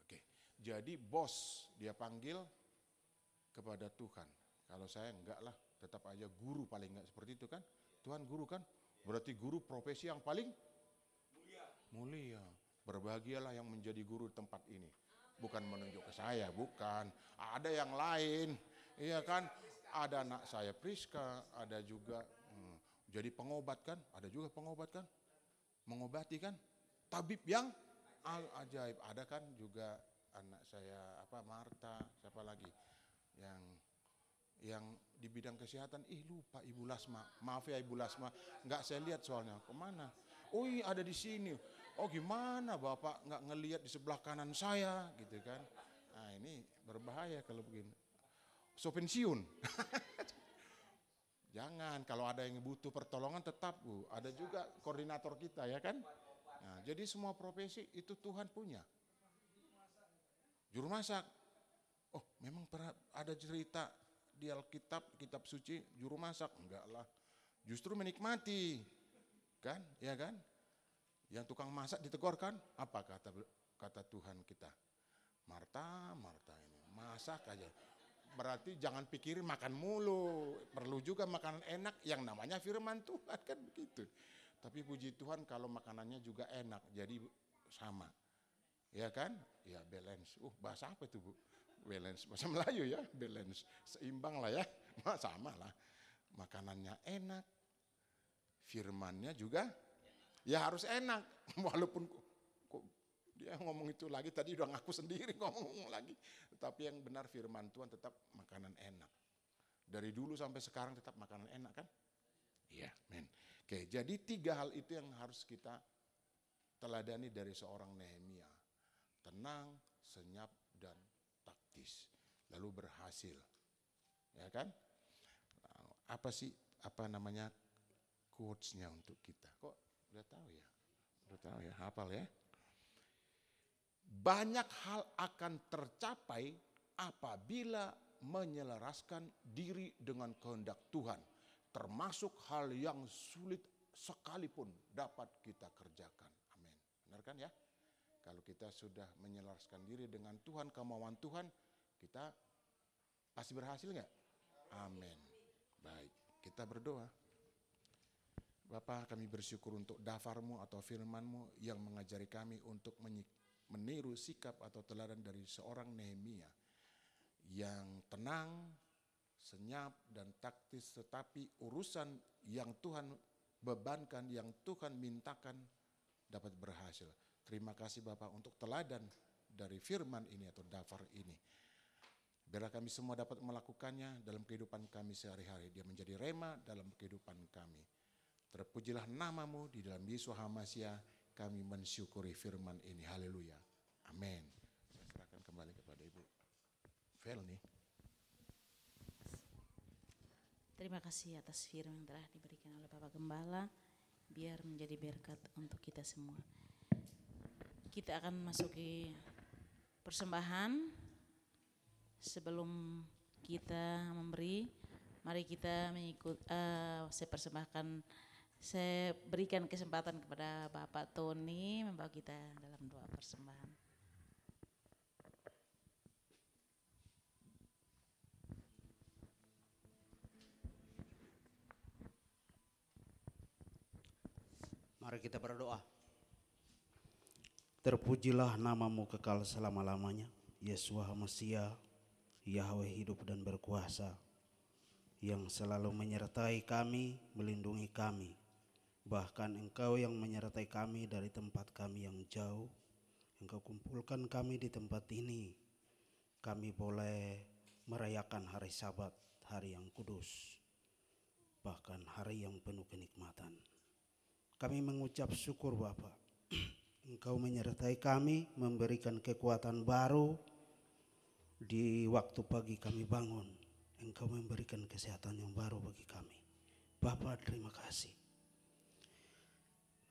Oke. Jadi bos dia panggil kepada Tuhan. Kalau saya enggak lah, tetap aja guru paling enggak seperti itu kan? Tuhan guru kan? Berarti guru profesi yang paling mulia. Berbahagialah yang menjadi guru tempat ini. Bukan menunjuk ke saya, bukan. Ada yang lain, iya kan? Ada anak saya Priska, ada juga jadi pengobat kan? Ada juga pengobat kan? Mengobati kan? Tabib yang ajaib. Ada kan juga anak saya Marta, siapa lagi? Yang di bidang kesehatan, lupa Ibu Lasma, maaf ya Ibu Lasma, nggak saya lihat soalnya, kemana? Oh iya ada di sini, oh gimana Bapak nggak ngelihat di sebelah kanan saya, gitu kan? Nah ini berbahaya kalau begini, so pensiun. Jangan, kalau ada yang butuh pertolongan tetap Bu, ada juga koordinator kita ya kan? Nah, jadi semua profesi itu Tuhan punya. Juru masak, oh memang pernah ada cerita di Alkitab, kitab suci, juru masak, enggak lah. Justru menikmati, kan, ya kan? Yang tukang masak ditegur kan, apa kata Tuhan kita? Marta ini, masak aja. Berarti jangan pikirin makan mulu, perlu juga makanan enak yang namanya firman Tuhan kan begitu. Tapi puji Tuhan kalau makanannya juga enak, jadi sama. Ya kan? Ya balance. Bahasa apa itu Bu? Balance, bahasa Melayu ya, balance, seimbang lah ya, sama lah. Makanannya enak, firmannya juga ya harus enak. Walaupun kok dia ngomong itu lagi, tadi udah ngaku sendiri ngomong lagi. Tapi yang benar firman Tuhan tetap makanan enak. Dari dulu sampai sekarang tetap makanan enak kan? Iya, men. Oke, jadi 3 hal itu yang harus kita teladani dari seorang Nehemia. Tenang, senyap, dan taktis, lalu berhasil, ya kan? Apa sih quotes-nya untuk kita? Kok udah tahu ya, hafal ya. Banyak hal akan tercapai apabila menyelaraskan diri dengan kehendak Tuhan, termasuk hal yang sulit sekalipun dapat kita kerjakan. Amin. Benar kan ya? Kalau kita sudah menyelaraskan diri dengan Tuhan, kemauan Tuhan, kita pasti berhasil nggak? Amin. Baik, kita berdoa. Bapa, kami bersyukur untuk dafarmu atau firmanmu yang mengajari kami untuk meniru sikap atau teladan dari seorang Nehemia yang tenang, senyap, dan taktis, tetapi urusan yang Tuhan bebankan, yang Tuhan mintakan dapat berhasil. Terima kasih Bapak untuk teladan dari firman ini atau dafar ini. Biarlah kami semua dapat melakukannya dalam kehidupan kami sehari-hari. Dia menjadi rema dalam kehidupan kami. Terpujilah namamu di dalam Yesus Hamasia, kami mensyukuri firman ini. Haleluya. Amin. Saya serahkan kembali kepada Ibu Felni. Terima kasih atas firman yang telah diberikan oleh Bapak Gembala, biar menjadi berkat untuk kita semua. Kita akan masuki persembahan. Sebelum kita memberi, mari kita saya berikan kesempatan kepada Bapak Tony membawa kita dalam doa persembahan. Mari kita berdoa. Terpujilah namamu kekal selama-lamanya. Yesua HaMasiah, Yahweh hidup dan berkuasa, yang selalu menyertai kami, melindungi kami. Bahkan Engkau yang menyertai kami dari tempat kami yang jauh, Engkau kumpulkan kami di tempat ini. Kami boleh merayakan hari Sabat, hari yang kudus, bahkan hari yang penuh kenikmatan. Kami mengucap syukur Bapa. Engkau menyertai kami, memberikan kekuatan baru. Di waktu pagi kami bangun, Engkau memberikan kesehatan yang baru bagi kami. Bapa, terima kasih.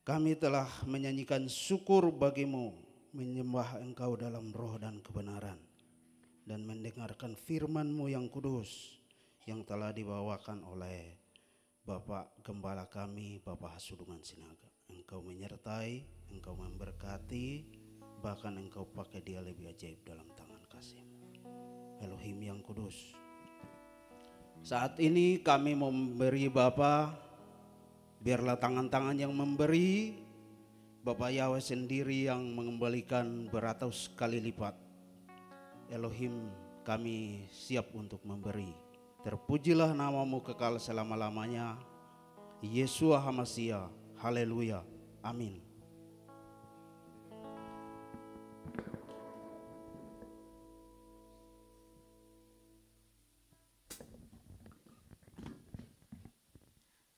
Kami telah menyanyikan syukur bagimu, menyembah Engkau dalam roh dan kebenaran, dan mendengarkan firman-Mu yang kudus yang telah dibawakan oleh Bapak Gembala kami, Bapak Hasudungan Sinaga. Engkau menyertai, Engkau memberkati, bahkan Engkau pakai dia lebih ajaib dalam tangan kasih-Mu. Elohim yang kudus, saat ini kami memberi Bapa, biarlah tangan-tangan yang memberi, Bapak Yahweh sendiri yang mengembalikan beratus kali lipat. Elohim, kami siap untuk memberi. Terpujilah nama-Mu kekal selama-lamanya. Yesua HaMasiah, haleluya, amin.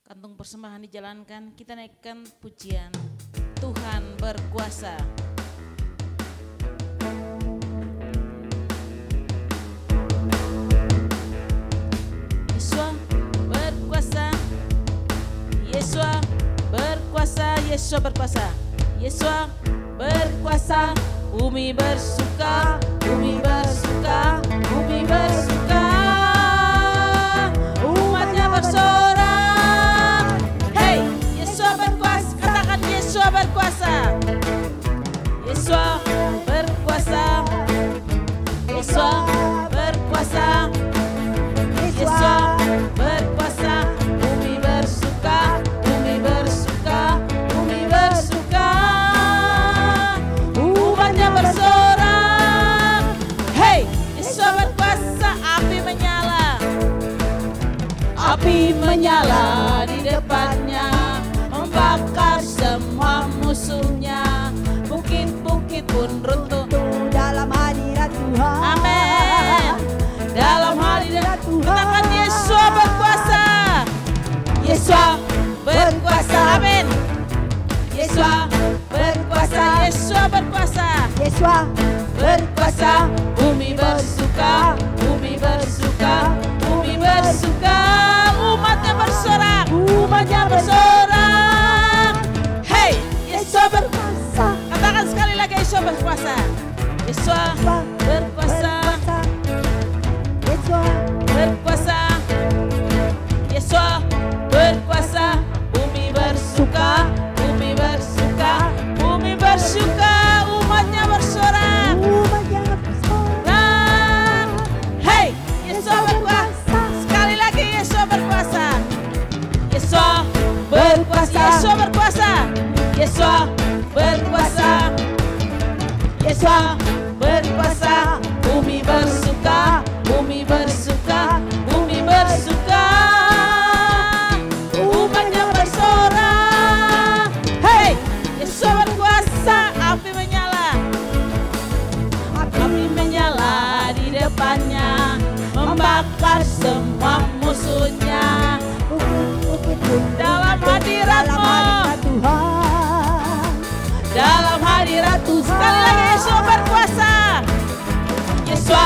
Kantung persembahan dijalankan, kita naikkan pujian Tuhan berkuasa. Yesua berkuasa, Yesua berkuasa, Yesua berkuasa, Yesua berkuasa. Bumi bersuka, bumi bersuka, bumi bersuka. Umatnya bersorak. Yesua berkuasa, Yesua berkuasa, Yesua berkuasa, Yesua berkuasa. Bumi bersuka, bumi bersuka, bumi bersuka. Umatnya bersorak. Hey, Yesua berkuasa. Api menyala, api menyala di depannya, membakar semua musuhnya. Bukit-bukit pun runtuh dalam hadirat Tuhan. Amin. Dalam hadirat Tuhan. Katakan Yesua berkuasa, Yesua berkuasa. Amin. Yesua berkuasa, Yesua berkuasa, Yesua berkuasa. Bumi bersuka, bumi bersuka, bumi bersuka. Umatnya bersorak, umatnya bersorak. Hey, Yesua berkuasa. Katakan sekali lagi, Yesua berkuasa, Yesua berkuasa, Yesua berkuasa, Yesua berkuasa. Bumi bersuka, bumi bersuka, bumi bersuka. Umatnya bersorak. Hey, Yesua berkuasa. Sekali lagi, Yesua berkuasa, Yesua berkuasa, Yesua berkuasa, Yesua berkuasa, Yesua berkuasa. Bumi bersuka, bumi bersuka, bumi bersuka. Umatnya bersorak. Hey, Yesua berkuasa. Api menyala, api menyala di depannya, membakar semua musuhnya. Dalam hadirat-Mu, dalam hadirat Tuhan. Sekali lagi, Yesua berkuasa, Yesua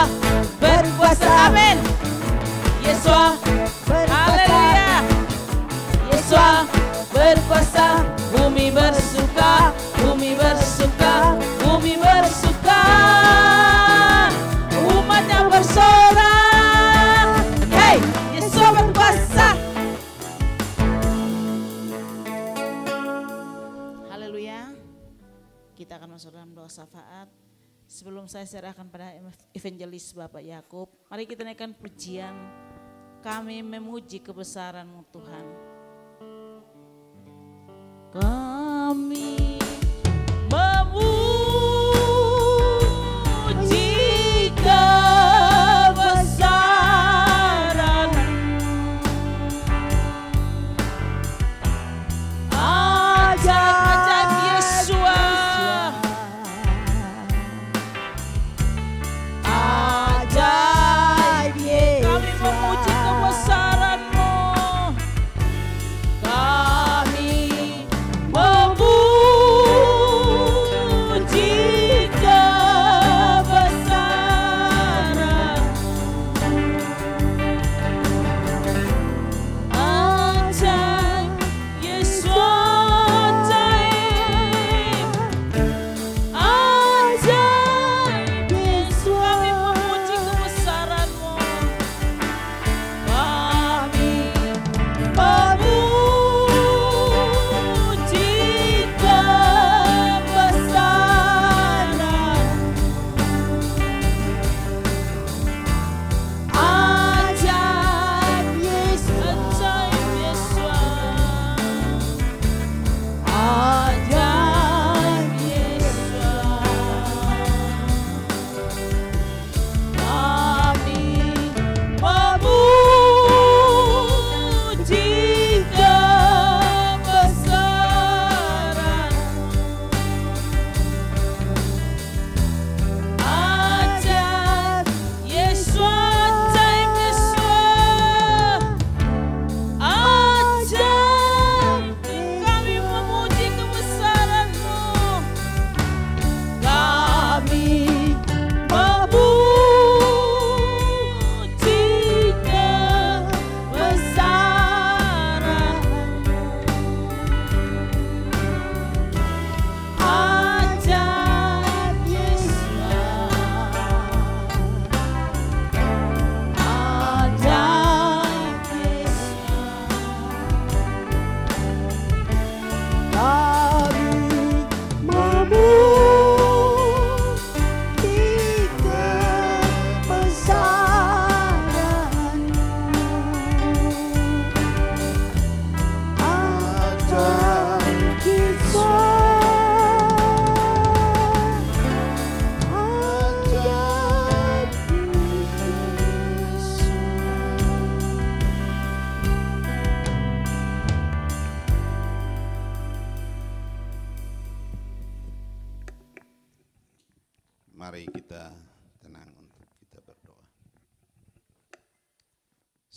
berkuasa. Amin. Yesua, haleluya. Yesua berkuasa. Bumi bersuka, bumi bersuka, bumi bersuka. Umatnya bersorak. Hey, Yesua berkuasa. Haleluya. Kita akan masuk dalam doa syafaat. Sebelum saya serahkan pada evangelis Bapak Yakub, mari kita naikkan pujian. Kami memuji kebesaran-Mu Tuhan. Kami memuji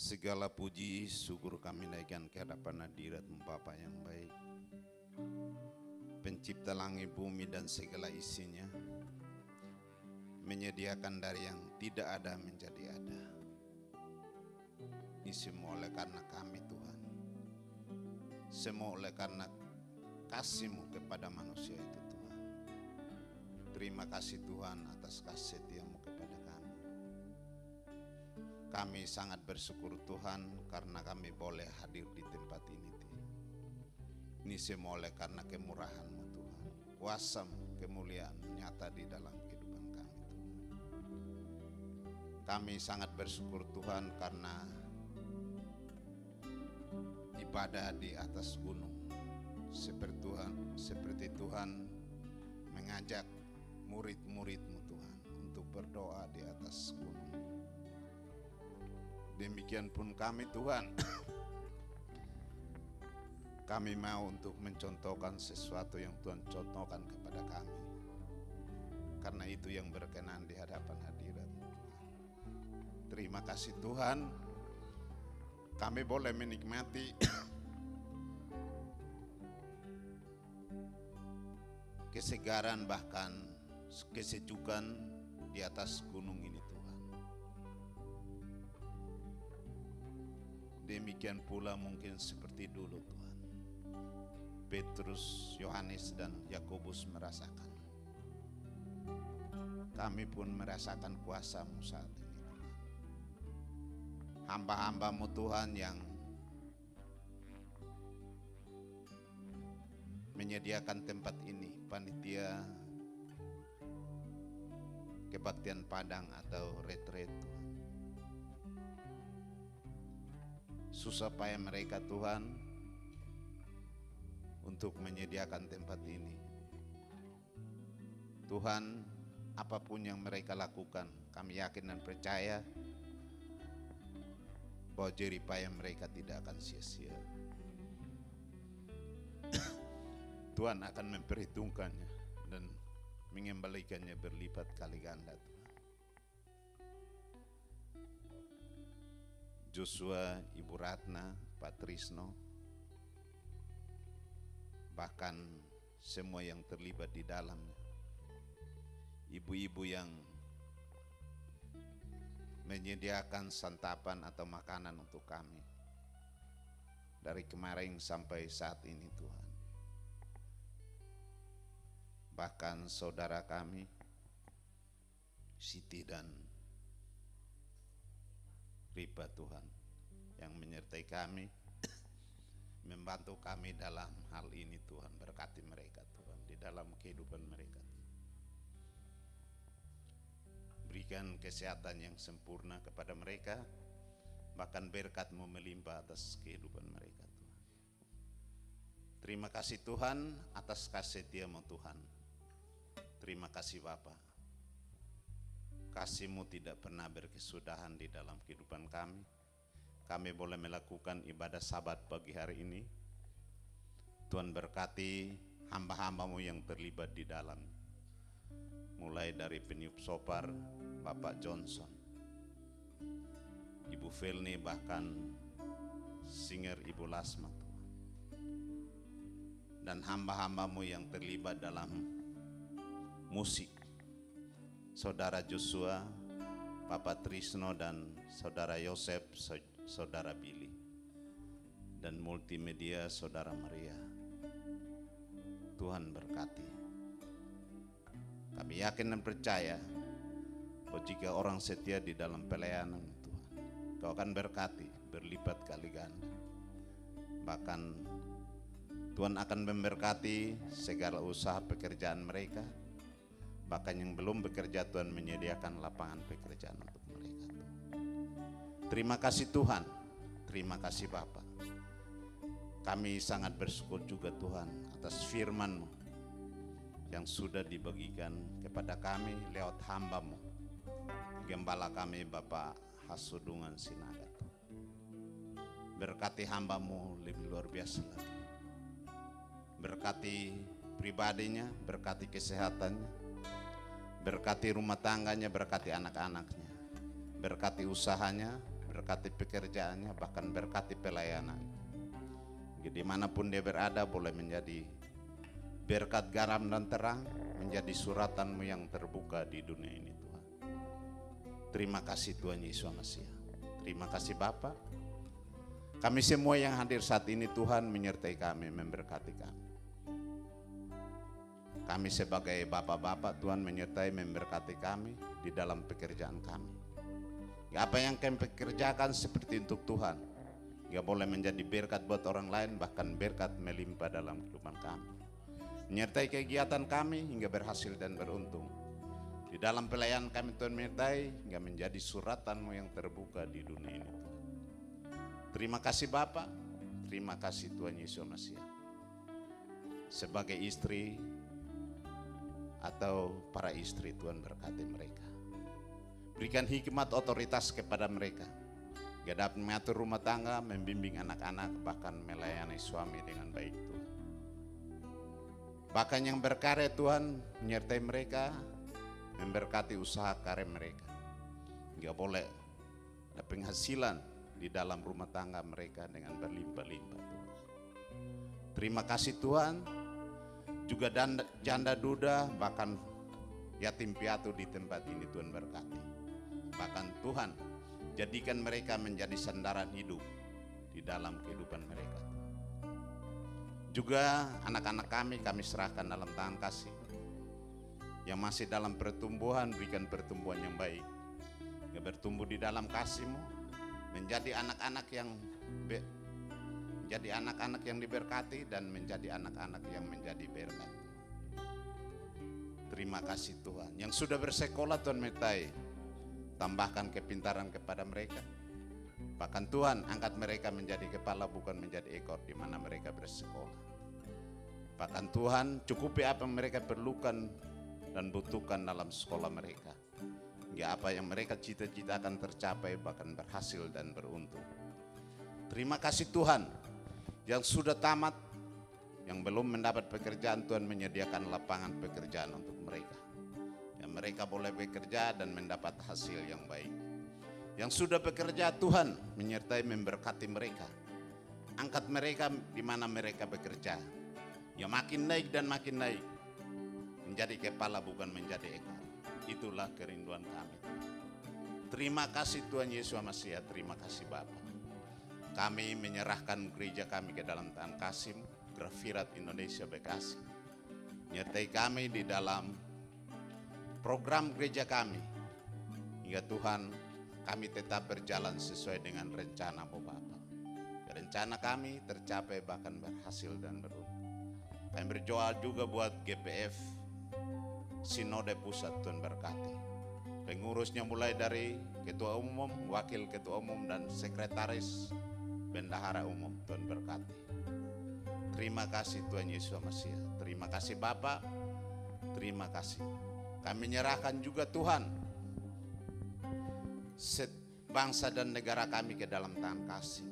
Segala puji syukur kami naikkan ke hadapan hadirat-Mu Bapa yang baik, Pencipta langit bumi dan segala isinya, menyediakan dari yang tidak ada menjadi ada. Ini semua oleh karena kami Tuhan, semua oleh karena kasih-Mu kepada manusia itu Tuhan. Terima kasih Tuhan atas kasih setia-Mu kepada kami. Kami sangat bersyukur Tuhan karena kami boleh hadir di tempat ini Tuhan. Ini semua oleh karena kemurahan-Mu Tuhan, kuasa-Mu, kemuliaan nyata di dalam kehidupan kami Tuhan. Kami sangat bersyukur Tuhan karena ibadah di atas gunung seperti Tuhan mengajak murid-murid-Mu Tuhan untuk berdoa di atas gunung. Demikian pun kami Tuhan, kami mau untuk mencontohkan sesuatu yang Tuhan contohkan kepada kami, karena itu yang berkenan di hadapan hadirat-Mu Tuhan. Terima kasih Tuhan, kami boleh menikmati kesegaran bahkan kesejukan di atas gunung ini Tuhan. Demikian pula mungkin seperti dulu Tuhan, Petrus, Yohanes dan Yakobus merasakan. Kami pun merasakan kuasa-Mu saat ini Tuhan. Hamba-hamba-Mu Tuhan yang menyediakan tempat ini, panitia kebaktian Padang atau retreat Tuhan. Susah payah mereka Tuhan untuk menyediakan tempat ini. Tuhan, apapun yang mereka lakukan, kami yakin dan percaya bahwa jerih payah mereka tidak akan sia-sia. Tuhan akan memperhitungkannya dan mengembalikannya berlipat kali ganda Tuhan. Joshua, Ibu Ratna, Pak Trisno, bahkan semua yang terlibat di dalamnya, ibu-ibu yang menyediakan santapan atau makanan untuk kami dari kemarin sampai saat ini Tuhan. Bahkan saudara kami Siti dan Riba Tuhan yang menyertai kami, membantu kami dalam hal ini Tuhan. Berkati mereka Tuhan di dalam kehidupan mereka. Berikan kesehatan yang sempurna kepada mereka, bahkan berkat-Mu melimpah atas kehidupan mereka Tuhan. Terima kasih Tuhan atas kasih setia-Mu Tuhan. Terima kasih Bapa. Kasih-Mu tidak pernah berkesudahan di dalam kehidupan kami. Kami boleh melakukan ibadah Sabat pagi hari ini. Tuhan berkati hamba-hamba-Mu yang terlibat di dalam. Mulai dari peniup sopar Bapak Johnson, Ibu Felni, bahkan singer Ibu Lasma Tuhan. Dan hamba-hamba-Mu yang terlibat dalam musik, Saudara Joshua, Bapak Trisno dan Saudara Yosef, Saudara Billy, dan multimedia Saudara Maria. Tuhan berkati. Kami yakin dan percaya bahwa jika orang setia di dalam pelayanan Tuhan, Kau akan berkati berlipat kali ganda. Bahkan Tuhan akan memberkati segala usaha pekerjaan mereka. Bahkan yang belum bekerja Tuhan menyediakan lapangan pekerjaan untuk mereka Tuhan. Terima kasih Tuhan, terima kasih Bapa. Kami sangat bersyukur juga Tuhan atas firman-Mu yang sudah dibagikan kepada kami lewat hamba-Mu, Gembala kami Bapak Hasudungan Sinaga. Berkati hamba-Mu lebih luar biasa lagi. Berkati pribadinya, berkati kesehatannya, berkati rumah tangganya, berkati anak-anaknya, berkati usahanya, berkati pekerjaannya, bahkan berkati pelayanan. Dimanapun dia berada boleh menjadi berkat garam dan terang, menjadi suratan-Mu yang terbuka di dunia ini Tuhan. Terima kasih Tuhan Yesus Mesias. Terima kasih Bapa. Kami semua yang hadir saat ini Tuhan menyertai kami, memberkati kami. Kami sebagai bapak-bapak Tuhan menyertai, memberkati kami di dalam pekerjaan kami. Apa yang kami pekerjakan seperti untuk Tuhan, gak boleh menjadi berkat buat orang lain, bahkan berkat melimpah dalam kehidupan kami. Menyertai kegiatan kami hingga berhasil dan beruntung. Di dalam pelayanan kami Tuhan menyertai hingga menjadi suratan-Mu yang terbuka di dunia ini Tuhan. Terima kasih Bapa, terima kasih Tuhan Yesus Mesias. Sebagai istri atau para istri Tuhan berkati mereka. Berikan hikmat otoritas kepada mereka. Gak dapat mengatur rumah tangga, membimbing anak-anak, bahkan melayani suami dengan baik Tuhan. Bahkan yang berkarya Tuhan menyertai mereka, memberkati usaha karya mereka. Gak boleh ada penghasilan di dalam rumah tangga mereka dengan berlimpah-limpah Tuhan. Terima kasih Tuhan. Juga janda duda, bahkan yatim piatu di tempat ini Tuhan berkati. Bahkan Tuhan jadikan mereka menjadi sandaran hidup di dalam kehidupan mereka. Juga anak-anak kami serahkan dalam tangan kasih. Yang masih dalam pertumbuhan, berikan pertumbuhan yang baik. Yang bertumbuh di dalam kasih-Mu, menjadi anak-anak yang diberkati dan menjadi anak-anak yang menjadi berkat. Terima kasih Tuhan. Yang sudah bersekolah Tuhan menyertai, tambahkan kepintaran kepada mereka. Bahkan Tuhan angkat mereka menjadi kepala bukan menjadi ekor di mana mereka bersekolah. Bahkan Tuhan cukupi apa yang mereka perlukan dan butuhkan dalam sekolah mereka. Hingga apa yang mereka cita-citakan tercapai, bahkan berhasil dan beruntung. Terima kasih Tuhan. Yang sudah tamat, yang belum mendapat pekerjaan, Tuhan menyediakan lapangan pekerjaan untuk mereka. Yang mereka boleh bekerja dan mendapat hasil yang baik. Yang sudah bekerja Tuhan menyertai, memberkati mereka. Angkat mereka di mana mereka bekerja. Ya makin naik dan makin naik. Menjadi kepala bukan menjadi ekor. Itulah kerinduan kami. Terima kasih Tuhan Yesus Mesias. Terima kasih Bapa. Kami menyerahkan gereja kami ke dalam tangan kasih-Mu, Grafirat Indonesia Bekasi. Menyertai kami di dalam program gereja kami. Hingga Tuhan kami tetap berjalan sesuai dengan rencana-Mu Bapa. Rencana kami tercapai bahkan berhasil dan beruntung. Kami berdoa juga buat GPF Sinode Pusat, Tuhan berkati. Pengurusnya mulai dari Ketua Umum, Wakil Ketua Umum, dan Sekretaris Bendahara Umum, Tuhan berkati. Terima kasih Tuhan Yesus Mesias. Terima kasih Bapa. Terima kasih. Kami menyerahkan juga Tuhan bangsa dan negara kami ke dalam tangan kasih.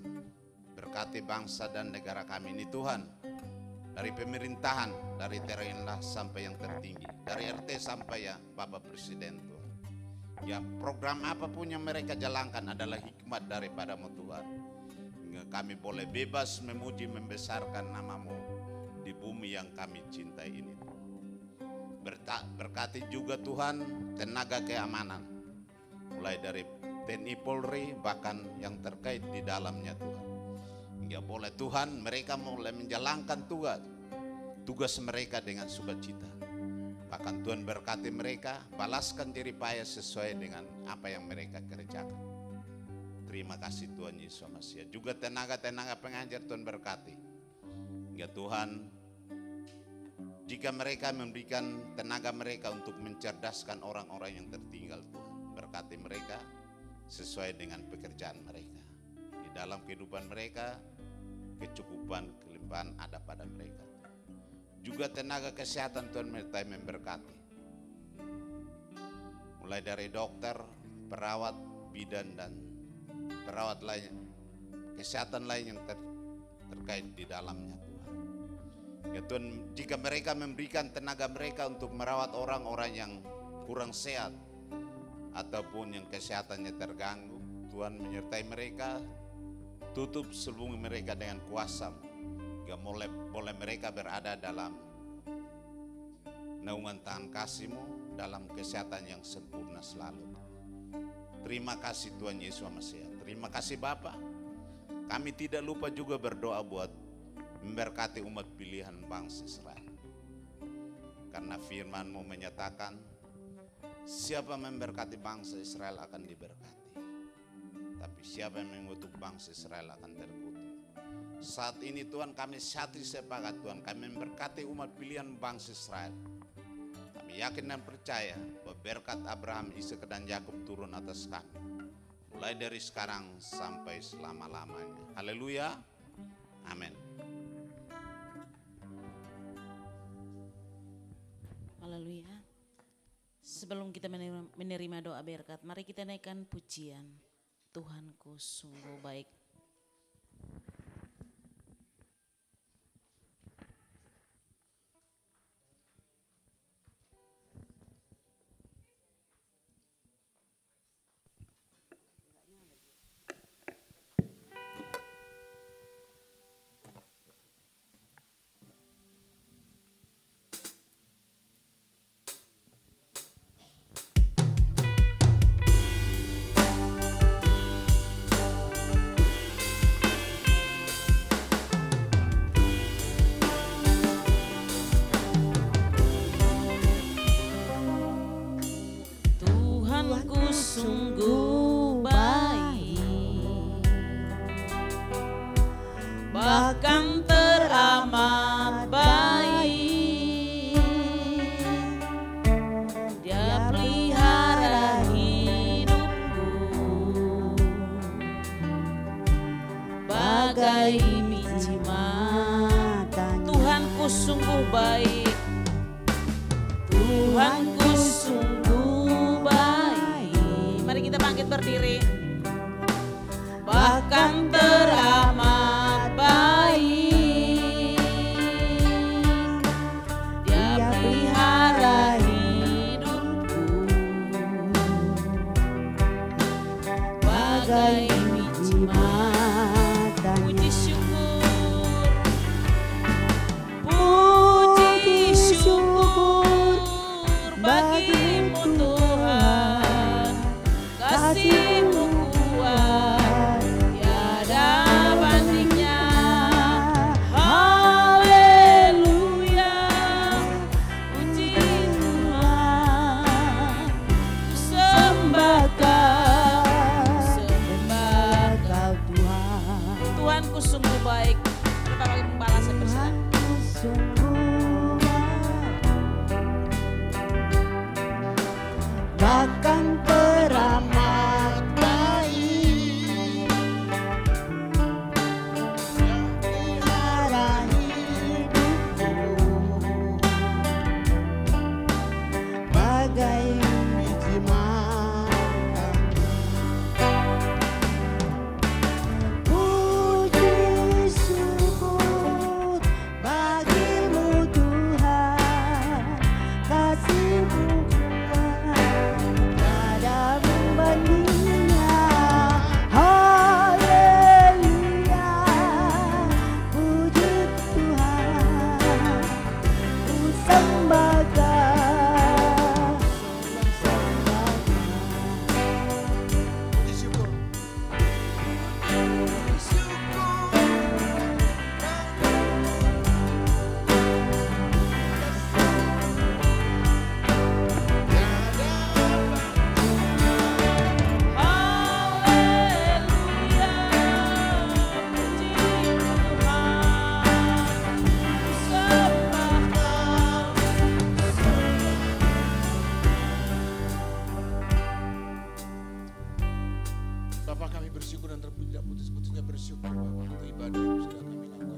Berkati bangsa dan negara kami ini Tuhan. Dari pemerintahan, dari terendah sampai yang tertinggi, dari RT sampai ya Bapak Presiden Tuhan. Ya program apapun yang mereka jalankan adalah hikmat daripada-Mu Tuhan. Hingga kami boleh bebas memuji membesarkan nama-Mu di bumi yang kami cintai ini. Berkati juga Tuhan tenaga keamanan. Mulai dari TNI Polri bahkan yang terkait di dalamnya Tuhan. Ya boleh Tuhan mereka mulai menjalankan tugas mereka dengan sukacita. Bahkan Tuhan berkati mereka, balaskan jerih payah sesuai dengan apa yang mereka kerjakan. Terima kasih Tuhan Yesus Mesias. Juga tenaga-tenaga pengajar Tuhan berkati. Ya Tuhan, jika mereka memberikan tenaga mereka untuk mencerdaskan orang-orang yang tertinggal Tuhan, berkati mereka sesuai dengan pekerjaan mereka. Di dalam kehidupan mereka, kecukupan, kelimpahan ada pada mereka. Juga tenaga kesehatan Tuhan menyertai, memberkati. Mulai dari dokter, perawat, bidan, dan perawat lain, kesehatan lain yang terkait di dalamnya Tuhan. Ya Tuhan, jika mereka memberikan tenaga mereka untuk merawat orang-orang yang kurang sehat ataupun yang kesehatannya terganggu, Tuhan menyertai mereka, tutup selubung mereka dengan kuasa-Mu, hingga boleh mereka berada dalam naungan tangan kasih-Mu, dalam kesehatan yang sempurna selalu. Terima kasih Tuhan Yesus Mesias. Terima kasih Bapa. Kami tidak lupa juga berdoa buat memberkati umat pilihan bangsa Israel. Karena firman-Mu menyatakan, siapa memberkati bangsa Israel akan diberkati. Tapi siapa yang mengutuk bangsa Israel akan terkutuk. Saat ini Tuhan kami satu sepakat Tuhan, kami memberkati umat pilihan bangsa Israel. Kami yakin dan percaya bahwa berkat Abraham, Ishak dan Yakub turun atas kami. Mulai dari sekarang sampai selama-lamanya. Haleluya. Amin. Haleluya. Sebelum kita menerima doa berkat, mari kita naikkan pujian. Tuhanku sungguh baik. Sungguh baik, bahkan teramat baik. Dia pelihara hidupku bagai biji mata. Tuhanku sungguh baik, Tuhanku sungguh baik. Mari kita bangkit berdiri. Bahkan teramat baik, Dia pelihara hidupku bagai biji mata. Puji syukur, puji syukur bagimu Tuhan. Kasih-Mu kuat, tiada bandingnya. Haleluya, puji Tuhan. Ku sembah Kau Tuhan. Tuhanku sungguh baik. Kita bagi pembalasan bersama. Bahkan teramat baik, pelihara hidupku bagai biji mata. Puji syukur bagimu Tuhan, kasih-Mu bandingnya. Haleluya, puji Tuhan. Ku sembah Kau. Puji syukur. Puji syukur. Bapak kami bersyukur dan tidak putus-putusnya bersyukur Bapak untuk ibadah yang sudah kami lakukan.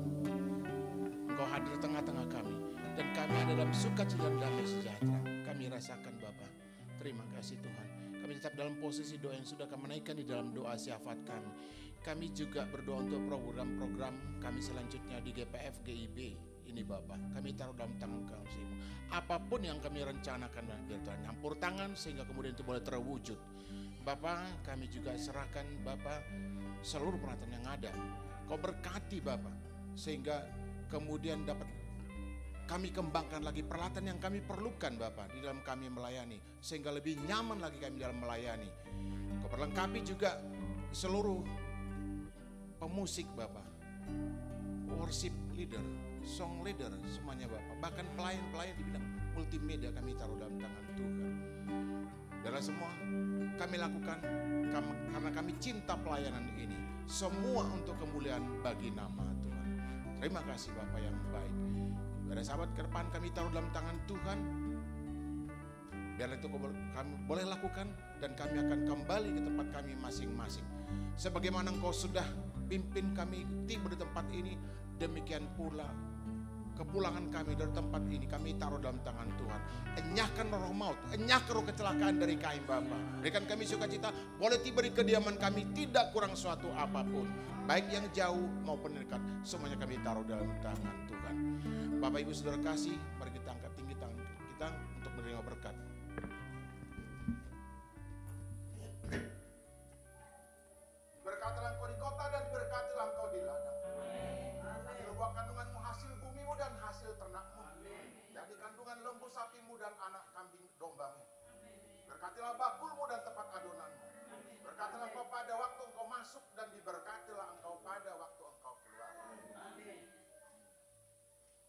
Engkau hadir tengah-tengah kami dan kami ada dalam sukacita dan damai sejahtera. Kami rasakan Bapak. Terima kasih Tuhan. Kami tetap dalam posisi doa yang sudah kami naikkan di dalam doa syafaat kami. Kami juga berdoa untuk program-program kami selanjutnya di GPF GIB ini Bapak. Kami taruh dalam tangan Kasih-Mu. Apapun yang kami rencanakan biar Tuhan nyampur tangan sehingga kemudian itu boleh terwujud. Bapak, kami juga serahkan Bapak seluruh peralatan yang ada. Kau berkati Bapak, sehingga kemudian dapat kami kembangkan lagi peralatan yang kami perlukan Bapak di dalam kami melayani, sehingga lebih nyaman lagi kami dalam melayani. Kau perlengkapi juga seluruh pemusik Bapak, worship leader, song leader, semuanya Bapak. Bahkan pelayan-pelayan di bidang multimedia kami taruh dalam tangan Tuhan. Dan semua kami lakukan karena kami cinta pelayanan ini. Semua untuk kemuliaan bagi nama Tuhan. Terima kasih Bapak yang baik. Pada sahabat ke depan kami taruh dalam tangan Tuhan. Biar itu kami boleh lakukan dan kami akan kembali ke tempat kami masing-masing. Sebagaimana Engkau sudah pimpin kami tiba di tempat ini, demikian pula kepulangan kami dari tempat ini kami taruh dalam tangan Tuhan. Enyahkan roh maut, enyahkan roh kecelakaan dari kami Bapak. Berikan kami sukacita, boleh tiba di kediaman kami tidak kurang suatu apapun. Baik yang jauh maupun dekat, semuanya kami taruh dalam tangan Tuhan. Bapak Ibu Saudara kasih, mari kita angkat tinggi tangan kita untuk menerima berkat. Berkatilah Engkau di kota dan berkatilah Engkau di ladang. Buah kandunganmu, hasil bumimu dan hasil ternakmu. Jadi kandungan lembu sapimu dan anak kambing dombamu. Berkatilah bakulmu dan tempat adonanmu. Berkatilah Engkau pada waktu Engkau masuk dan diberkatilah Engkau pada waktu Engkau keluar.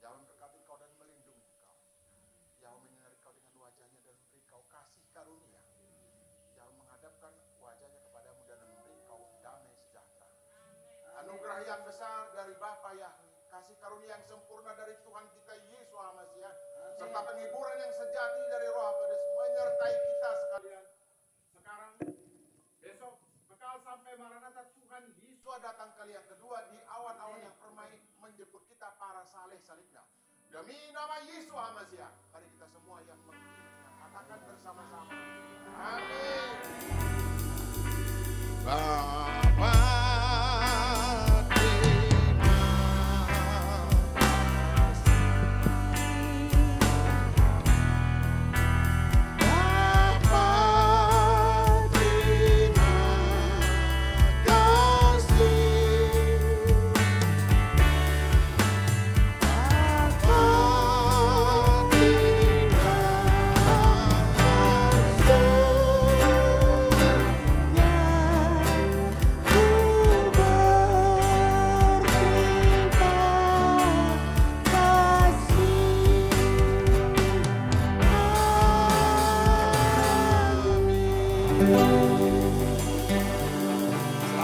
Yahweh memberkati Engkau dan melindungi Engkau. Yahweh menyinari Engkau dengan wajahnya dan memberi Engkau kasih karunia. Yahweh menghadapkan wajahnya kepadamu dan memberi Engkau damai sejahtera. Anugerah yang besar dari Bapa Yahweh, kasih karunia yang sempurna dari Tuhan kita Yesus Al-Masih, serta penghiburan yang sejati dari Roh Kudus menyertai kita sekalian. Sekarang, besok, bekal sampai Maranatha Tuhan Yesus datang kali yang kedua di awan-awan yang permai menjemput kita para saleh-salibnya. Demi nama Yesus Al-Masih, mari kita semua yang katakan bersama-sama. Amin. Bapa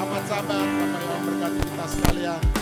Selamat sahabat, Bapak yang memberkati kita sekalian.